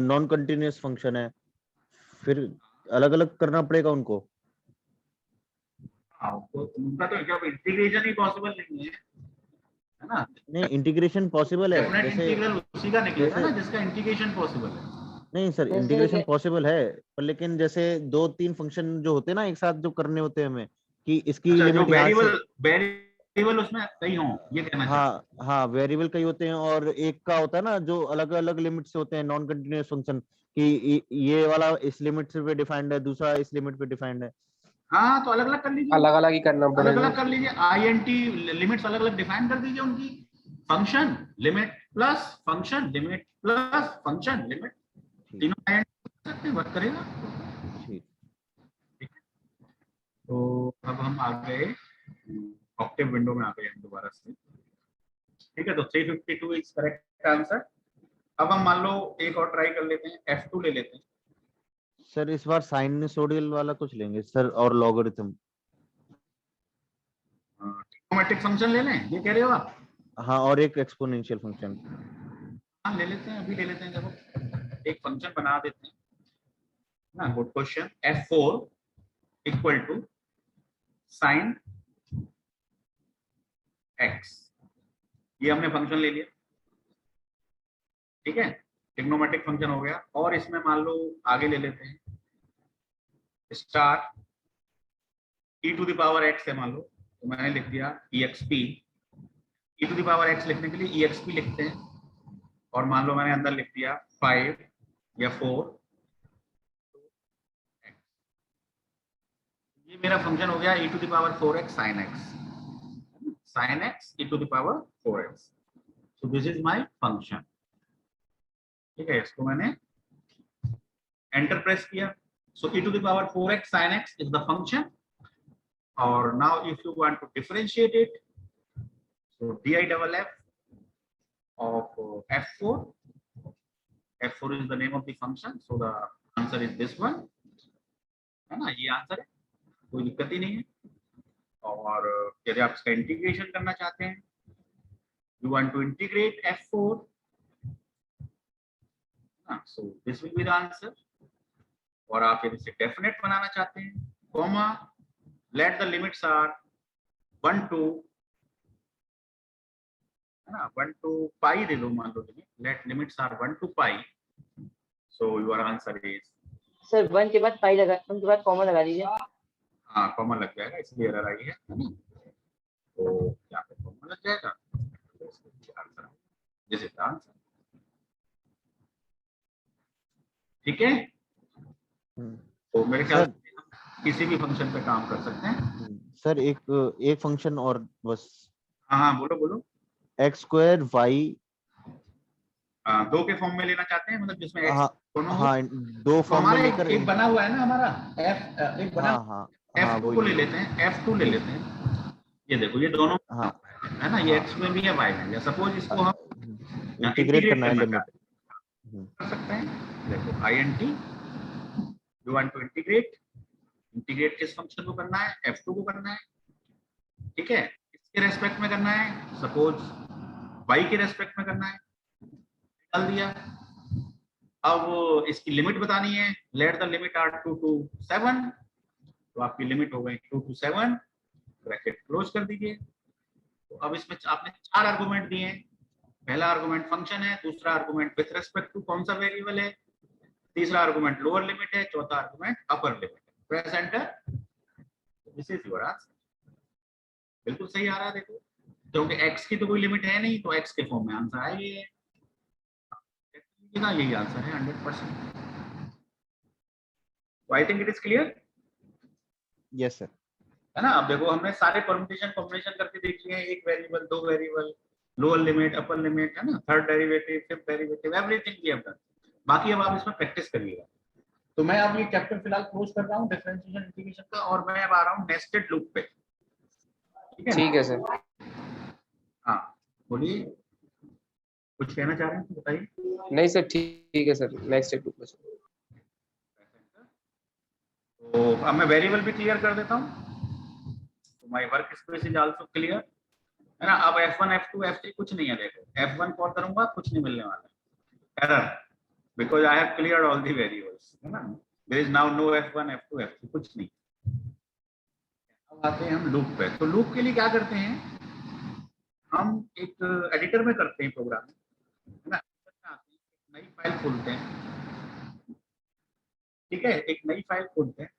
नॉन कंटिन्यूअस फंक्शन है, फिर अलग अलग करना पड़ेगा उनको? तो उनका तो जब इंटीग्रेशन ही पॉसिबल नहीं है ना, नहीं इंटीग्रेशन पॉसिबल है, डेफिनेट जैसे इंटीग्रल उसी का निकलेगा जैसे ना जिसका इंटीग्रेशन पॉसिबल है। नहीं सर जैसे इंटीग्रेशन पॉसिबल है, पर लेकिन जैसे 2-3 फंक्शन जो होते हैं ना एक साथ जो करने होते हैं हमें, कि इसकी अच्छा, जो लिमिट यहाँ से, वेरिएबल उसमें कई हों, ये कहना चाहते हाँ हाँ वेरिएबल कई होते हैं, और एक का होता है ना जो अलग अलग लिमिट से होते हैं नॉन कंटिन्यूअस फंक्शन, कि ये वाला इस लिमिट से पे डिफाइंड है, दूसरा इस लिमिट पे डिफाइंड है। हाँ, तो अलग अलग कर लीजिए, अलग अलग ही करना अलग पड़ेगा। अलग कर लीजिए, INT लिमिट्स अलग अलग डिफाइन कर दीजिए उनकी, function limit plus function limit plus function limit, ठीक तीनों INT कर सकते हैं, वर्क करेगा। ठीक। ठीक है, तो अब हम आ गए ऑक्टेव विंडो में, आ गए हम दोबारा से। ठीक है, तो 352 इज करेक्ट आंसर। अब हम मान लो एक और ट्राई कर लेते हैं, F2 ले लेते हैं। सर इस बार साइनसोइडल वाला कुछ लेंगे सर, और लॉगरिथम। ट्रिग्नोमेट्रिक फंक्शन ले लें, ये कह रहे हो आप? हाँ, और एक एक्सपोनेंशियल फंक्शन। हाँ, ले लेते हैं, अभी ले लेते हैं। देखो एक फंक्शन बना देते हैं ना, good question. F4 equal to sine x, ये हमने फंक्शन ले लिया। ठीक है, ट्रिग्नोमेट्रिक फंक्शन हो गया। और इसमें मान लो आगे ले लेते हैं star e to the power x है मान लो, तो मैंने लिख दिया exp। e to the power x लिखने के लिए exp लिखते हैं, और मान लो मैंने अंदर लिख दिया 5 या 4, ये मेरा फंक्शन हो गया e to the power 4x sin x, sin x e to the power 4x। So this is my function. ठीक है, इसको मैंने एंटर प्रेस किया। So e to the power 4x sin x is the function. और now if you want to differentiate it, so di double f of f4, f4 is the name of the function, so the answer is this one, है ना, ये answer है, कोई दिक्कत ही नहीं है। और यदि आप इसका इंटीग्रेशन करना चाहते हैं, you want to integrate f4, so this will be the answer। और आप यदि इसे डेफिनेट बनाना चाहते हैं, comma let the limits are 1 to, है ना, 1 to pi दे दो, मान लो let limits are 1 to pi, so your answer is, sir 1 के बाद पाई लगा, 1 के बाद कॉमा लगा दीजिए। हाँ कॉमा लग जाएगा, इसलिए एरर आई है ना, तो यहाँ पे कॉमा लग जाएगा, answer this is the answer. ठीक है, तो मेरे ख्याल से हम किसी भी फंक्शन पे काम कर सकते हैं। सर एक फंक्शन और बस। हाँ बोलो बोलो। x² y, दो के फॉर्म में लेना चाहते हैं, मतलब जिसमें x दोनों हो। हाँ दो तो फॉर्म में हमारा लेकर एक बना हुआ है ना हमारा f, एक बना, F2 को ले लेते हैं, F2 ले लेते हैं। ये देखो ये दोनों है ना, ये x में भी है y में, या सपोज इसको हम इंटीग्रेट करना है लिमिट कर सकते हैं। देखो INT, you want to integrate किस फंक्शन को करना है, F2 को करना है। ठीक है, इसके रेस्पेक्ट में करना है, सपोज y के रेस्पेक्ट में करना है, डाल दिया। अब इसकी लिमिट बतानी है, let the limit are 2 to 7, तो आपकी लिमिट हो गई 2 to 7, ब्रैकेट क्लोज कर दीजिए। तो अब इसमें आपने 4 आर्गुमेंट दिए हैं। पहला आर्गुमेंट फंक्शन है, दूसरा आर्गुमेंट विथ रिस्पेक्ट टू कौन सा वेरिएबल है, तीसरा आर्गुमेंट लोअर लिमिट है, चौथा आर्गुमेंट अपर लिमिट है। Press enter, this is your answer. बिल्कुल सही आ रहा है, देखो, क्योंकि x की तो कोई लिमिट है नहीं, तो x के फॉर्म में आंसर आएगी, यही आंसर है 100%। तो I think it is clear. Yes sir, है ना। अब देखो हमने सारे परम्यूटेशन कॉम्बिनेशन करके देख लिए हैं, एक वेरिएबल, दो variable, lower limit, upper limit, है ना, third derivative, fifth derivative, everything we have done. बाकी अब आप इसमें प्रैक्टिस करिएगा। तो मैं अब ये चैप्टर फिलहाल क्लोज कर रहा हूँ डिफरेंशिएशन इंटीग्रेशन का, और मैं अब आ रहा हूँ नेस्टेड लूप पे। ठीक है सर। हाँ बोलिए, कुछ कहना चाह रहे हैं तो बताइए। नहीं सर, ठीक है सर, नेक्स्ट स्टेप पे। तो अब मैं वेरिएबल भी क्लियर कर देता हूँ, तो my work space is also clear, है ना। अब F1 F2 F3 कुछ नहीं है, देखो F1 कॉल करूंगा कुछ नहीं मिलने वाला है, error, because I have cleared all the variables, है ना। There is now no F1 F2 F3, कुछ नहीं। अब आते हैं हम लूप पे। तो लूप के लिए क्या करते हैं, हम एक एडिटर में करते हैं प्रोग्राम, है ना, नई फाइल खोलते हैं, ठीक है, एक नई फाइल खोलते हैं,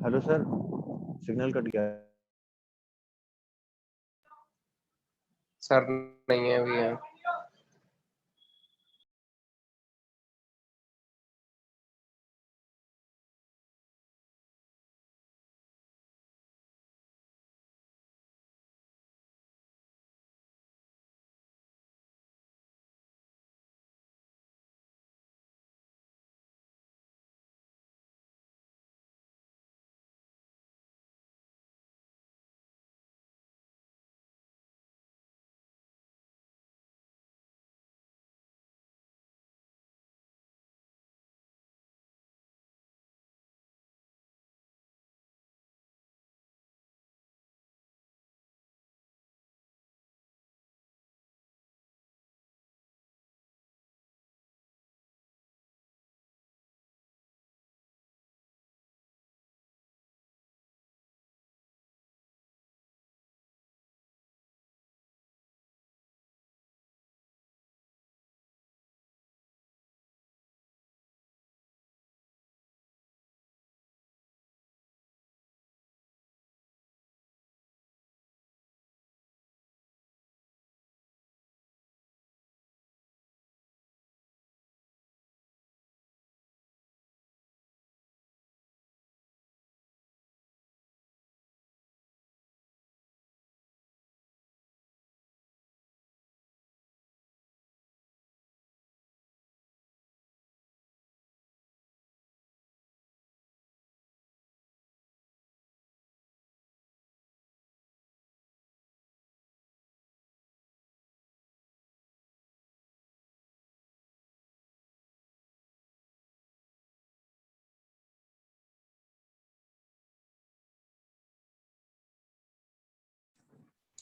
हेलो सर, सिग्नल कट गया। सर नहीं है अभी यहाँ।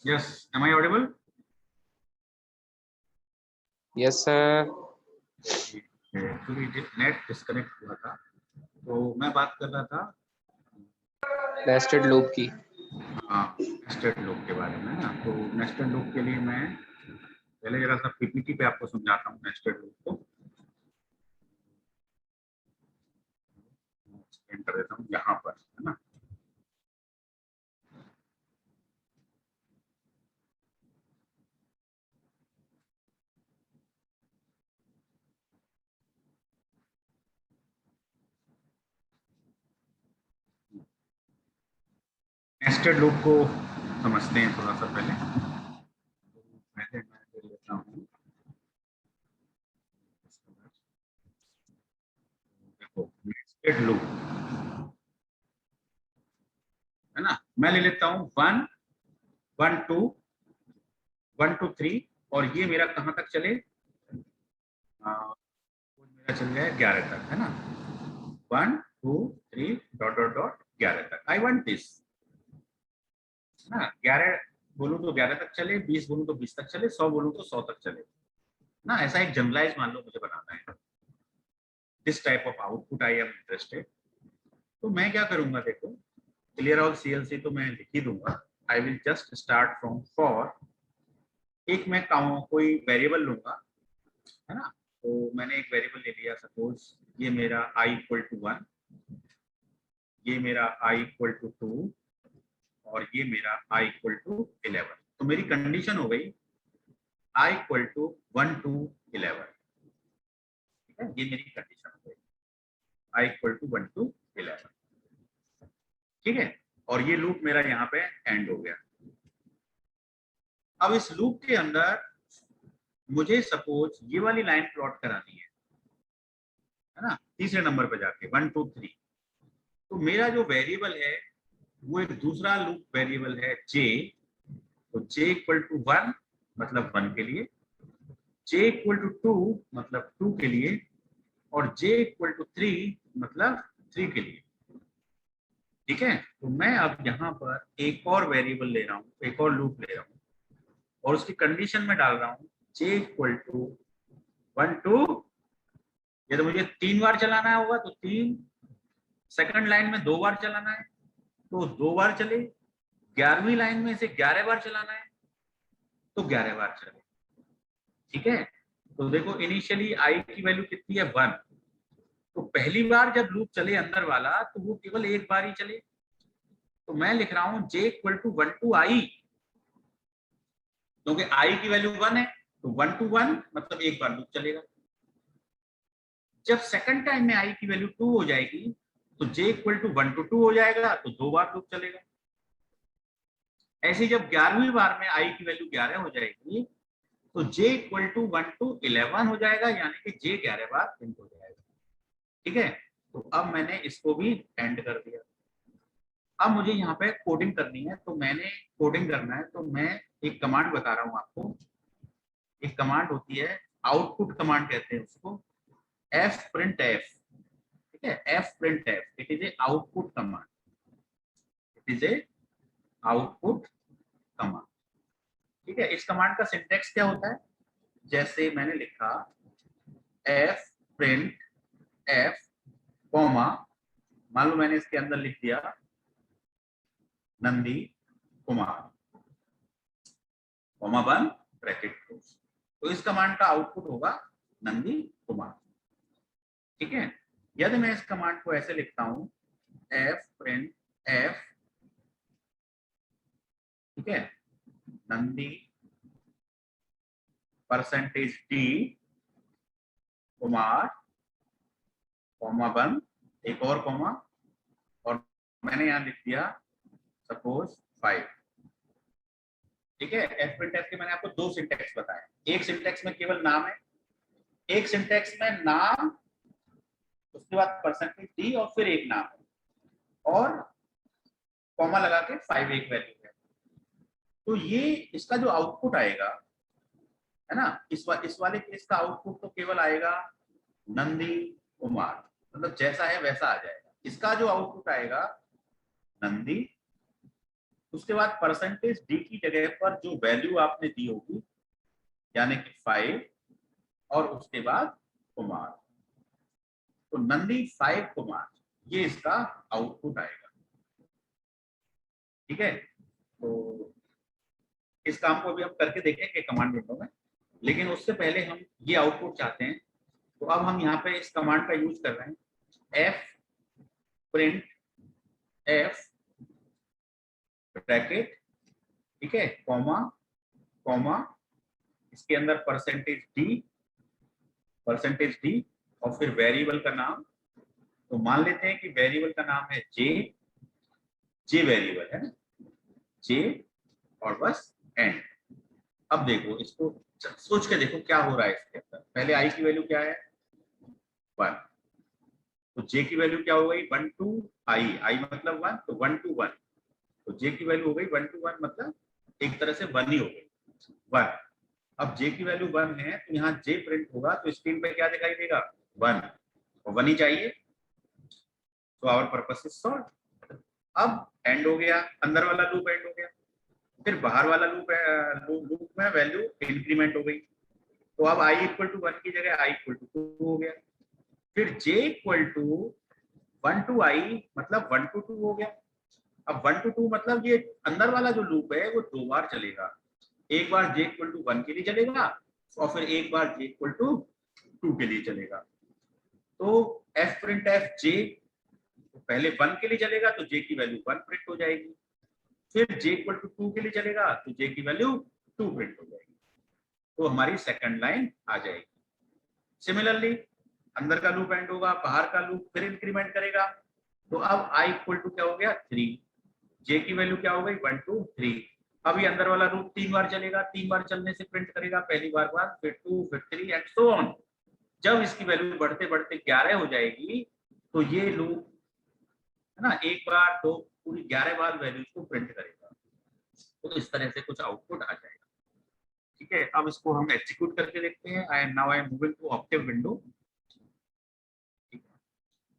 Yes, am I audible? Yes sir. Actually net disconnect हुआ था, तो मैं बात कर रहा था नेस्टेड लूप की। हाँ, नेस्टेड लूप के बारे में ना। तो नेस्टेड लूप के लिए मैं पहले जरा सा पीपीटी पे आपको समझाता हूँ नेस्टेड लूप को। एंटर देता हूँ यहाँ पर, है ना। नेस्टेड लूप को समझते हैं थोड़ा सा पहले। पहले मैं ले लेता हूँ, देखो नेस्टेड लूप है ना, मैं ले लेता हूँ 1 1 2 1 2 3 और ये मेरा कहाँ तक चले, मेरा चल जाए 11 तक, है ना। 1 2 3 डॉट डॉट डॉट 11 तक। आई वांट दिस, है ना। 11 बोलूँ तो 11 तक चले, 20 बोलूँ तो 20 तक चले, 100 बोलूँ तो 100 तक चले ना। ऐसा एक जनरलाइज मान लो मुझे बनाना है। This type of output I am interested. तो मैं क्या करूंगा, देखो क्लियर ऑल सीएलसी तो मैं लिख ही दूंगा। I will just start from for, एक मैं कोई वेरिएबल लूंगा, है ना। तो मैंने एक वेरिएबल ले लिया, सपोज ये मेरा i इक्वल टू 1, ये मेरा i इक्वल टू 2 और ये मेरा i इक्वल टू 11। तो मेरी कंडीशन हो गई i इक्वल टू 1 to 11, ठीक है, ये मेरी कंडीशन हो गई i इक्वल टू 1 to 11, ठीक है। और ये लूप मेरा यहाँ पे एंड हो गया। अब इस लूप के अंदर मुझे सपोज ये वाली लाइन प्लॉट करानी है ना, तीसरे नंबर पे जाके 1 2 3। तो मेरा जो वेरिएबल है वो एक दूसरा लूप वेरिएबल है j, तो j इक्वल टू 1 मतलब 1 के लिए, j इक्वल टू 2 मतलब 2 के लिए, और j इक्वल टू 3 मतलब 3 के लिए। ठीक है, तो मैं अब यहाँ पर एक और वेरिएबल ले रहा हूँ, एक और लूप ले रहा हूँ, और उसकी कंडीशन में डाल रहा हूँ j इक्वल टू 1 2, ये तो मुझे 3 बार चलाना होगा तो 3, सेकंड लाइन में 2 बार चलाना है तो 2 बार चले, 11वीं लाइन में इसे 11 बार चलाना है तो 11 बार चले। ठीक है, तो देखो इनिशियली i की वैल्यू कितनी है 1, तो पहली बार जब लूप चले अंदर वाला तो वो केवल एक बार ही चले, तो मैं लिख रहा हूं j equal to 1 to i, क्योंकि i की वैल्यू 1 है तो 1 to 1 मतलब एक बार लूप चलेगा। जब सेकंड टाइम में i की वैल्यू 2 हो जाएगी तो j इक्वल टू 1 to 2 हो जाएगा तो 2 बार लूप चलेगा। ऐसे जब 11वीं बार में i की वैल्यू 11 हो जाएगी तो j इक्वल टू 1 to 11 हो जाएगा, यानी कि j 11 बार प्रिंट हो जाएगा। ठीक है, तो अब मैंने इसको भी एंड कर दिया। अब मुझे यहाँ पे कोडिंग करनी है, तो मैंने कोडिंग करना है तो मैं एक कमांड बता रहा हूँ आपको। एक कमांड होती है, आउटपुट कमांड कहते हैं उसको, fprintf। ठीक है, fprintf, it is A output command, it is A output command. ठीक है, इस कमांड का सिंटैक्स क्या होता है, जैसे मैंने लिखा fprintf कॉमा, मान लो मैंने इसके अंदर लिख दिया नंदी कुमार, कॉमा बंद ब्रैकेट क्लोज, तो इस कमांड का आउटपुट होगा नंदी कुमार। ठीक है, यदि मैं इस कमांड को ऐसे लिखता हूं fprintf, ठीक है, नंदी %d कुमार, कॉमा बंद, एक और कॉमा, और मैंने यहां लिख दिया सपोज 5। ठीक है, fprintf के मैंने आपको 2 सिंटैक्स बताए, एक सिंटैक्स में केवल नाम है, एक सिंटैक्स में नाम उसके बाद %d और फिर एक नाम और कॉमा लगा के 5 एक वैल्यू है। तो ये इसका जो आउटपुट आएगा है ना, इस वाले केस का आउटपुट तो केवल आएगा नंदी कुमार, मतलब जैसा है वैसा आ जाएगा। इसका जो आउटपुट आएगा नंदी, उसके बाद %d की जगह पर जो वैल्यू आपने दी होगी यानी कि 5 और उसके बाद कुमार, तो नंदी 5 कुमार, ये इसका आउटपुट आएगा। ठीक है, तो इस काम को भी हम करके देखेंगे कमांड विंडो में, लेकिन उससे पहले हम ये आउटपुट चाहते हैं, तो अब हम यहाँ पे इस कमांड का यूज कर रहे हैं fprintf ब्रैकेट, ठीक है, कॉमा कॉमा, इसके अंदर %d और फिर वेरिएबल का नाम, तो मान लेते हैं कि वेरिएबल का नाम है j वेरिएबल है ना, j और बस एंड। अब देखो, इसको सोच के देखो क्या हो रहा है इसके अंदर। पहले i की वैल्यू क्या है 1, तो j की वैल्यू क्या हो गई 1 to i मतलब 1, तो 1 to 1, तो j की वैल्यू हो गई 1 to 1, मतलब एक तरह से 1 ही हो गई 1। अब j की वैल्यू 1 है तो यहाँ j प्रिंट होगा, तो स्क्रीन पे क्या दिखाई देगा 1, और 1 ही चाहिए, तो आवर पर्पस इज सॉल्व। अब एंड हो गया, अंदर वाला लूप एंड हो गया, फिर बाहर वाला लूप में वैल्यू इंक्रीमेंट हो गई, तो अब i इक्वल टू 1 की जगह i इक्वल टू 2 हो गया, फिर j equal to 1 to i मतलब 1 to 2 हो गया। अब 1 to 2 मतलब ये अंदर वाला जो लूप है वो 2 बार चलेगा, एक बार j इक्वल टू 1 के लिए चलेगा और फिर एक बार j इक्वल टू 2 के लिए चलेगा। तो fprintf j पहले 1 के लिए चलेगा तो j की वैल्यू 1 प्रिंट हो जाएगी, फिर j इक्वल टू 2 के लिए चलेगा तो j की वैल्यू 2 प्रिंट हो जाएगी, तो हमारी सेकंड लाइन आ जाएगी। सिमिलरली अंदर का लूप एंड होगा, बाहर का लूप फिर इंक्रीमेंट करेगा, तो अब i इक्वल टू क्या हो गया 3, j की वैल्यू क्या हो गई 1 to 3। अब ये अंदर वाला लूप 3 बार चलेगा, 3 बार चलने से प्रिंट करेगा, पहली बार 1, फिर 2, फिर 3 एंड सो ऑन। जब इसकी वैल्यू बढ़ते बढ़ते 11 हो जाएगी तो ये लूप है ना, एक बार दो पूरी 11 बार वैल्यूज को प्रिंट करेगा, तो इस तरह से कुछ आउटपुट आ जाएगा। ठीक है, अब इसको हम एग्जीक्यूट करके देखते हैं। I am moving to Octave window. ठीक है,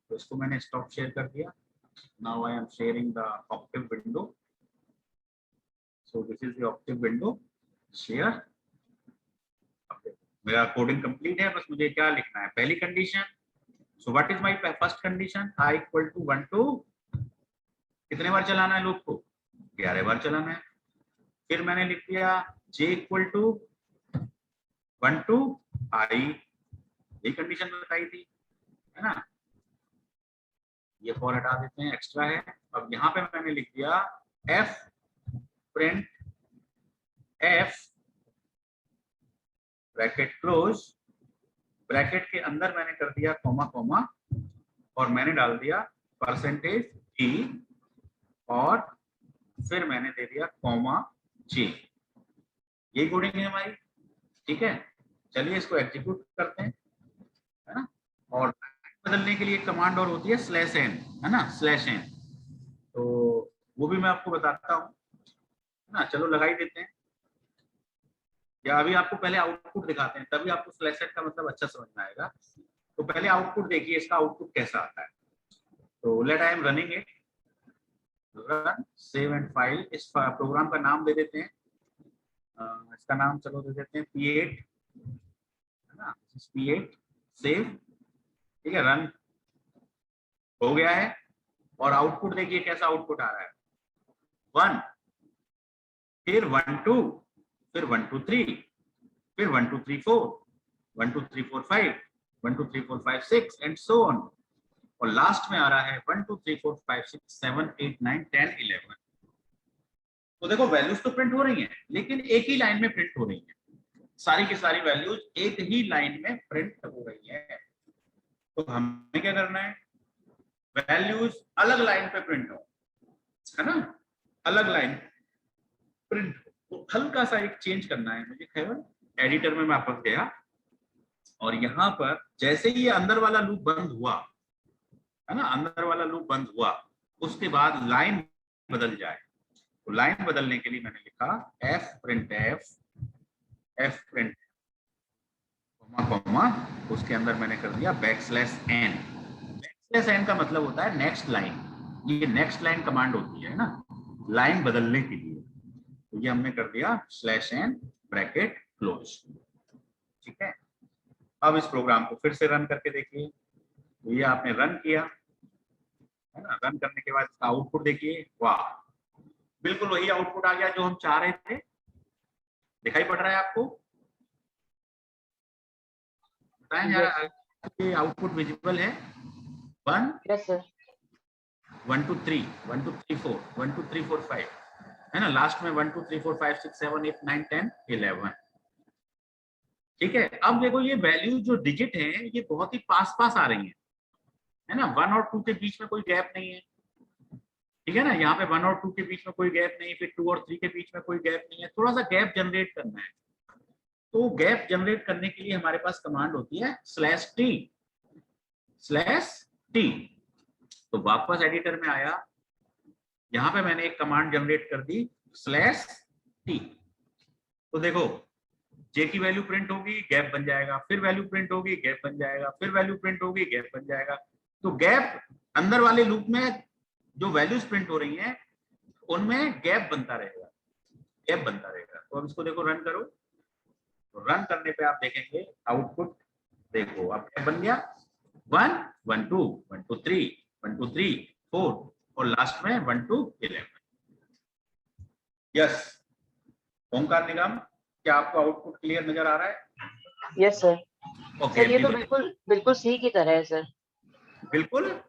तो इसको मैंने स्टॉप शेयर कर दिया। Now I am sharing the Octave window. So this is the Octave window share. मेरा कोडिंग कंप्लीट है, बस मुझे क्या लिखना है, पहली condition. So what is my first condition, i equal to 1 to कितने बार चलाना है लूप को, 11 बार चलाना है। फिर मैंने लिख दिया j equal to 1 to i, ये कंडीशन बताई थी, है ना। ये फॉर हटा देते हैं, एक्स्ट्रा है। अब यहाँ पे मैंने लिख दिया f print f bracket close, bracket के अंदर मैंने कर दिया कॉमा कॉमा, और मैंने डाल दिया परसेंटेज e, और फिर मैंने दे दिया कॉमा j। ये कोडिंग है हमारी। ठीक है, चलिए इसको एग्जीक्यूट करते हैं, है ना। और बदलने के लिए कमांड और होती है /n, है ना, /n, तो वो भी मैं आपको बताता हूँ, है ना। चलो लगा ही देते हैं, या अभी आपको पहले आउटपुट दिखाते हैं, तभी आपको /n का मतलब अच्छा समझ में आएगा। तो पहले आउटपुट देखिए, इसका आउटपुट कैसा आता है। तो let I am running it, run save and file. इस प्रोग्राम का नाम दे देते हैं, इसका नाम चलो दे देते हैं P8, है ना, P8 सेव। ठीक है, रन हो गया है, और आउटपुट देखिए कैसा आउटपुट आ रहा है, 1, फिर 1 2, फिर 1 2 3, फिर 1 2 3 4, 1 2 3 4 5, 1 2 3 4 5 6 एंड सो ऑन, और लास्ट में आ रहा है 1 2 3 4 5 6 7 8 9 10 11। तो देखो वैल्यूज तो प्रिंट हो रही हैं, लेकिन एक ही लाइन में प्रिंट हो रही हैं, सारी की सारी वैल्यूज एक ही लाइन में प्रिंट हो रही है। तो हमें क्या करना है, वैल्यूज अलग लाइन पे प्रिंट हो, है ना, अलग लाइन प्रिंट हो। तो हल्का सा एक चेंज करना है मुझे, केवल एडिटर में मैं वापस गया, और यहाँ पर जैसे ही ये अंदर वाला लूप बंद हुआ, है ना, अंदर वाला लूप बंद हुआ, उसके बाद लाइन बदल जाए। तो लाइन बदलने के लिए मैंने लिखा f print f print comma, उसके अंदर मैंने कर दिया \n। \n का मतलब होता है नेक्स्ट लाइन, ये नेक्स्ट लाइन कमांड होती है ना, लाइन बदलने के लिए। तो ये हमने कर दिया /n ब्रैकेट क्लोज। ठीक है, अब इस प्रोग्राम को फिर से रन करके देखिए। तो ये आपने रन किया, है ना, रन करने के बाद इसका आउटपुट देखिए, वाह, बिल्कुल वही आउटपुट आ गया जो हम चाह रहे थे। दिखाई पड़ रहा है आपको, बताएं यार, आउटपुट विजिबल है। 1 यस सर, 1 2 3 1 2 3 4 1 2 3 4 5, है ना, लास्ट में 1 2 3 4 5 6 7 8 9 10 11। ठीक है, अब देखो ये वैल्यू जो डिजिट है ये बहुत ही पास पास आ रही है ना, 1 और 2 के बीच में कोई गैप नहीं है। ठीक है ना, यहाँ पे 1 और 2 के बीच में कोई गैप नहीं, फिर 2 और 3 के बीच में कोई गैप नहीं है, थोड़ा सा गैप जनरेट करना है। तो गैप जनरेट करने के लिए हमारे पास कमांड होती है /t। तो वापस एडिटर में आया, यहाँ पे मैंने एक कमांड जनरेट कर दी /t। तो देखो j की वैल्यू प्रिंट होगी, गैप बन जाएगा, फिर वैल्यू प्रिंट होगी, गैप बन जाएगा, फिर वैल्यू प्रिंट होगी, गैप बन जाएगा। तो गैप अंदर वाले लूप में जो वैल्यूज प्रिंट हो रही हैं उनमें गैप बनता रहेगा, गैप बनता रहेगा। तो अब इसको देखो, रन करो, तो रन करने पे आप देखेंगे आउटपुट, देखो अब गैप बन गया, 1 1 2 1 2 3 1 2 3 4, और लास्ट में 1 2 11। यस, ओमकार निगम, क्या आपको आउटपुट क्लियर नजर आ रहा है? Yes sir. ओके, सर ये तो बिल्कुल बिल्कुल सी की तरह है सर, बिल्कुल,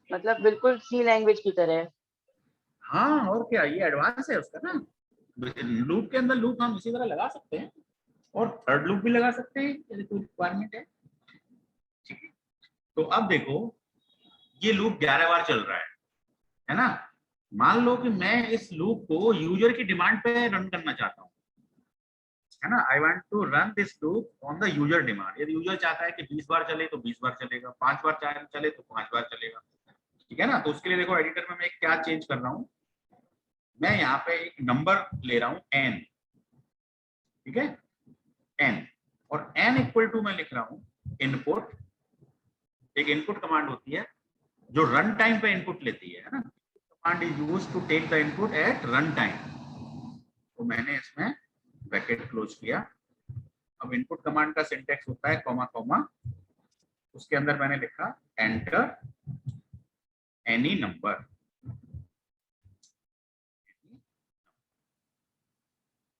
मतलब बिल्कुल सी लैंग्वेज की तरह है। हाँ, और क्या, ये एडवांस है उसका ना। लूप के अंदर लूप हम इसी तरह लगा सकते हैं, और थर्ड लूप भी लगा सकते हैं यदि कोई रिक्वायरमेंट है। ठीक है, तो अब देखो ये लूप 11 बार चल रहा है ना। मान लो कि मैं इस लूप को यूजर की डिमांड पे रन करना चाहता हूँ, है ना, I want to run this loop on the user demand. यदि यूजर चाहता है कि 20 बार चले तो 20 बार चलेगा, 5 बार चले तो 5 बार चलेगा। ठीक है ना। ना। तो उसके लिए देखो एडिटर में मैं क्या चेंज कर रहा हूं, मैं यहाँ पे एक नंबर ले रहा हूं n, ठीक है, n, और n इक्वल टू मैं लिख रहा हूं इनपुट। एक इनपुट कमांड होती है जो रन टाइम पे इनपुट लेती है ना, command is used to take the input at run time. तो मैंने इसमें ब्रैकेट क्लोज किया। अब इनपुट कमांड का सिंटेक्स होता है कॉमा कॉमा, उसके अंदर मैंने लिखा एंटर एनी नंबर,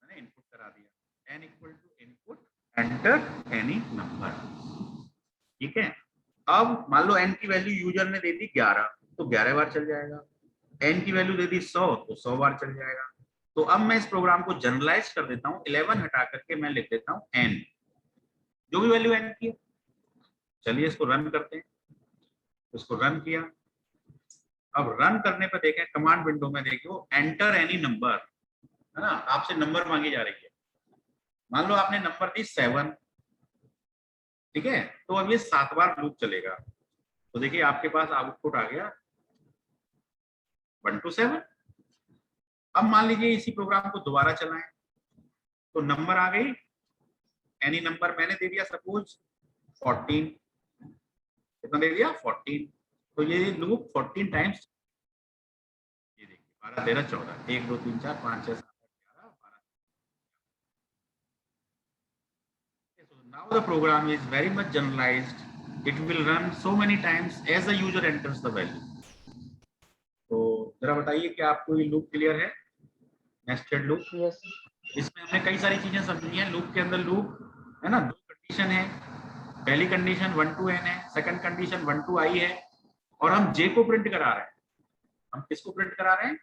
मैंने इनपुट करा दिया n equal to input enter any number, ठीक है। अब मान लो n की वैल्यू यूजर ने दे दी 11, तो 11 बार चल जाएगा। n की वैल्यू दे दी 100, तो 100 बार चल जाएगा। तो अब मैं इस प्रोग्राम को जनरलाइज कर देता हूं, 11 हटा करके मैं लिख देता हूं n, जो भी वैल्यू n की है। चलिए इसको रन करते हैं। इसको रन किया। अब रन करने पर देखें कमांड विंडो में देखियो एंटर एनी नंबर, है ना, आपसे नंबर मांगी जा रही है। मान लो आपने नंबर दी 7, ठीक है, तो अब ये 7 बार लूप चलेगा। तो देखिए आपके पास आउटपुट आ गया 1 to 7। अब मान लीजिए इसी प्रोग्राम को दोबारा चलाएं, तो नंबर आ गई, एनी नंबर मैंने दे दिया सपोज 14, कितना दे दिया 14। तो ये लूप 14 टाइम्स, ये देखिए 12 13 14, 1 2 3 4 5 6 7 8 11 12। So now the program is very much generalized. It will run so many times as the user enters the value. तो जरा बताइए कि आपको ये लूप क्लियर है, नेस्टेड लूप। यस इसमें हमने कई सारी चीजें समझी हैं। लूप के अंदर लूप है ना, 2 कंडीशन है। पहली कंडीशन 1 to n है, सेकंड कंडीशन 1 to i है, और हम j को प्रिंट करा रहे हैं। हम किसको प्रिंट करा रहे हैं?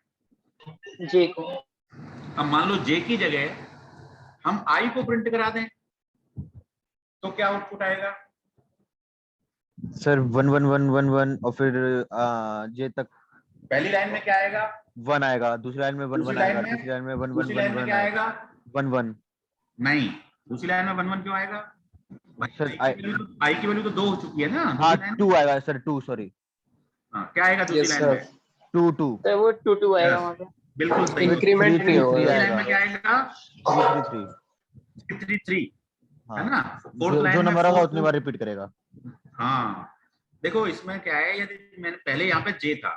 जे को। अब मान लो j की जगह हम i को प्रिंट करा दें, तो क्या आउटपुट आएगा? सर 1 1 1 1 1 और फिर जे तक पहली लाइन में क्या आएगा? 1 आएगा, दूसरी लाइन में 1 दूसरी 1 लाइन आएगा, में? तीसरी लाइन में 1 1 दूसरी लाइन में 1 क्या आएगा? 1 1। नहीं, दूसरी लाइन में 1 1 क्यों आएगा? सर i की वैल्यू तो 2 हो चुकी है ना। हाँ 2 आएगा सर, 2 सॉरी। हाँ, क्या आएगा दूसरी Yes, लाइन sir. में? 2 2 तो वो 2 2 आएगा Yes. वहां पे। बिल्कुल सही। इंक्रीमेंट नहीं होगा। दूसरी लाइन में क्या आएगा? 3 3 3। 3 हाँ, है ना। फोर्थ जो लाइन में नंबर होगा 4 उतनी बार रिपीट करेगा। हाँ देखो इसमें क्या है, यदि मैंने पहले यहाँ पे जे था,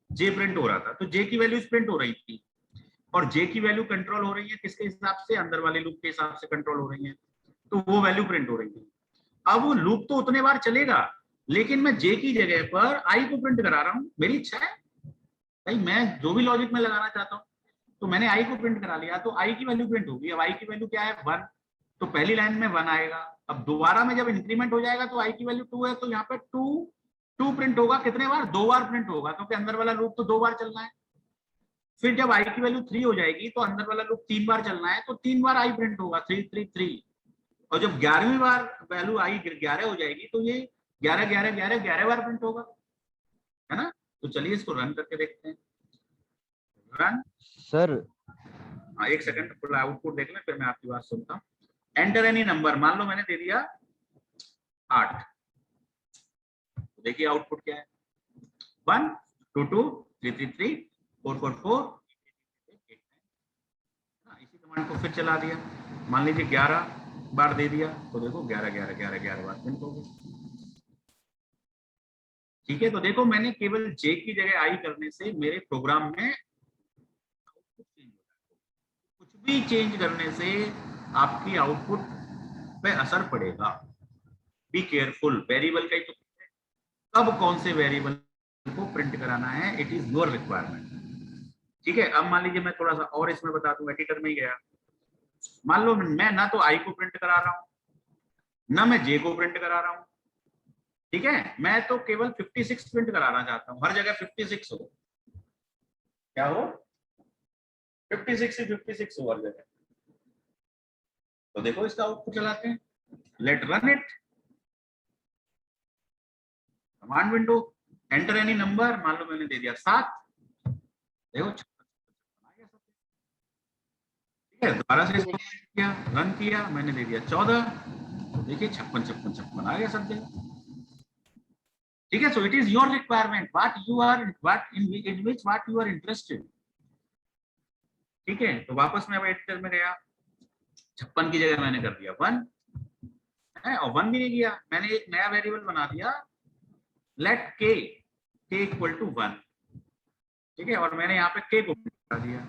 जे प्रिंट हो रहा था, तो जे की वैल्यूज प्रिंट हो रही थी, और जे की वैल्यू कंट्रोल हो रही है किसके हिसाब से? अंदर वाले लूप के हिसाब से कंट्रोल हो रही है, तो वो वैल्यू प्रिंट हो रही थी। अब वो लूप तो उतने बार चलेगा, लेकिन मैं जे की जगह पर आई को प्रिंट करा रहा हूँ। मेरी इच्छा है भाई, मैं जो भी लॉजिक में लगाना चाहता हूँ, तो मैंने आई को प्रिंट करा लिया, तो आई की वैल्यू प्रिंट होगी। अब आई की वैल्यू क्या है? 1, तो पहली लाइन में 1 आएगा। अब दोबारा में जब इंक्रीमेंट हो जाएगा तो आई की वैल्यू 2 है, तो यहाँ पे 2 प्रिंट होगा। कितने बार? 2 बार प्रिंट होगा, क्योंकि अंदर वाला लूप तो 2 बार चलना है। फिर जब आई की वैल्यू 3 हो जाएगी तो अंदर वाला लूप 3 बार चलना है, तो 3 बार आई प्रिंट होगा, 3 3 3। और जब 11वीं बार वैल्यू आई 11 हो जाएगी, तो ये 11 11 11 11 बार प्रिंट होगा, है ना। तो चलिए इसको रन करके देखते हैं। रन सर हाँ, एक सेकंड पूरा आउटपुट देख लें, फिर मैं आपकी बात सुनता हूँ। एंटर एनी नंबर, मान लो मैंने दे दिया 8, तो देखिए आउटपुट क्या है? 1 2 2 3 3 3 4 4 4 8 9। इसी कमांड को फिर चला दिया, मान लीजिए 11 बार दे दिया, तो देखो 11 11 11 11 बार प्रिंट हो गई। ठीक है, तो देखो मैंने केवल जे की जगह आई करने से मेरे प्रोग्राम में आउटपुट चेंज हो जाता है। कुछ भी चेंज करने से आपकी आउटपुट पे असर पड़ेगा। बी केयरफुल, वेरिएबल का ही तो है, कब कौन से वेरिएबल को प्रिंट कराना है, इट इज योर रिक्वायरमेंट। ठीक है, अब मान लीजिए मैं थोड़ा सा और इसमें बता दूं, एडिटर में ही गया। मान लो मैं ना तो आई को प्रिंट करा रहा हूं, ना मैं जे को प्रिंट करा रहा हूं। ठीक है, मैं तो केवल 56 प्रिंट कराना चाहता हूं, हर जगह 56 हो। क्या हो? 56 ही 56 हो हर जगह। तो देखो इसका आउटपुट चलाते हैं, let run it. Command window, enter any number, मान लो मैंने दे दिया 7, देखो ठीक है। दोबारा से इसको किया, रन किया, मैंने दे दिया 14, तो देखिए 56 56 56 आ गया सब जगह। ठीक है, so it is your requirement, what you are, what in which what you are interested. ठीक है, तो वापस मैं अब एडिटर में गया, 56 की जगह मैंने कर दिया 1 है, और 1 भी नहीं किया, मैंने एक नया वेरिएबल बना दिया लेट k इक्वल टू 1। ठीक है, और मैंने यहाँ पे k को प्रिंट कर दिया।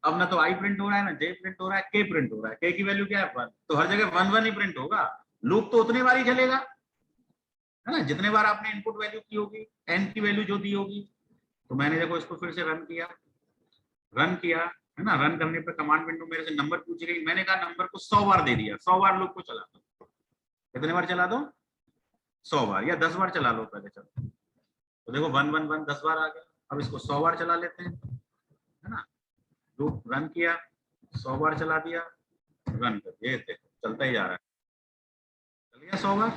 अब ना तो i प्रिंट हो रहा है, ना j प्रिंट हो रहा है, k प्रिंट हो रहा है। k की वैल्यू क्या है 1, तो हर जगह 1 1 ही प्रिंट होगा। लूप तो उतने बार ही चलेगा, है ना, जितने बार आपने इनपुट वैल्यू की होगी, n की वैल्यू जो दी होगी। तो मैंने देखो इसको फिर से रन किया, है ना। रन करने पे कमांड विंडो मेरे से नंबर पूछ गई, मैंने कहा नंबर को 100 बार दे दिया, 100 बार लूप को चला दो। कितने बार चला दो? 100 बार, या 10 बार चला लो पहले। चलो तो देखो 1 1 1 10 बार आ गया। अब इसको 100 बार चला लेते हैं, है ना। लूप रन किया, 100 बार चला दिया, रन कर दिया, देखो चलता ही जा रहा है, चल गया 100 बार।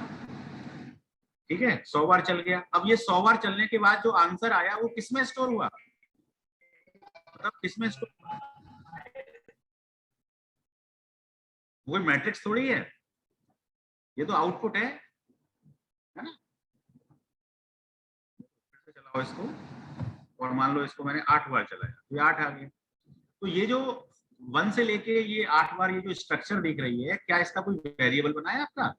ठीक है, 100 बार चल गया। अब ये 100 बार चलने के बाद जो आंसर आया वो किसमें स्टोर हुआ, मतलब किसमें स्टोर हुआ? वो मैट्रिक्स थोड़ी है, ये तो आउटपुट है ना। फिर से चलाओ इसको, और मान लो इसको मैंने 8 बार चलाया, तो ये 8 आ गया। तो ये जो 1 से लेके ये 8 बार ये जो स्ट्रक्चर दिख रही है, क्या इसका कोई वेरिएबल बनाया आपका?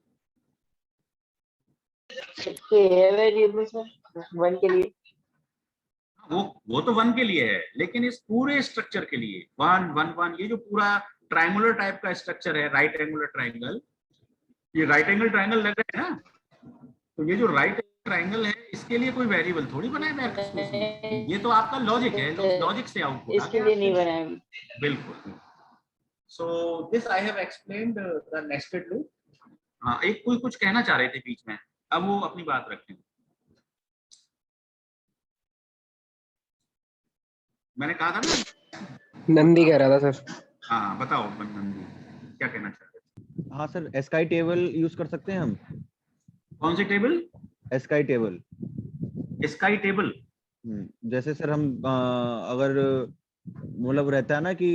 वेरिएबल सर 1 के लिए, वो तो 1 के लिए है, लेकिन इस पूरे स्ट्रक्चर के लिए 1 1 1, ये जो पूरा ट्रायंगुलर टाइप का स्ट्रक्चर है, राइट एंगुलर ट्रायंगल, ये राइट एंगल ट्रायंगल लग रहा है ना, तो ये जो राइट ट्रायंगल है इसके लिए कोई वेरिएबल थोड़ी बनाया मैंने, ये तो आपका लॉजिक है, लॉजिक से आउटपुट इसके लिए नहीं बनाया। बिल्कुल। So this I have explained the nested loop. हाँ, एक कोई कुछ कहना चाह रहे थे बीच में, अब वो अपनी बात रखते हैं। मैंने कहा था ना, नंदी कह रहा था सर। हाँ बताओ नंदी, क्या कहना चाह रहे थे? हाँ सर, एस्काई टेबल यूज कर सकते हैं हम। कौन सी table? ASCII table. ASCII table? जैसे सर हम अगर मतलब रहता है ना कि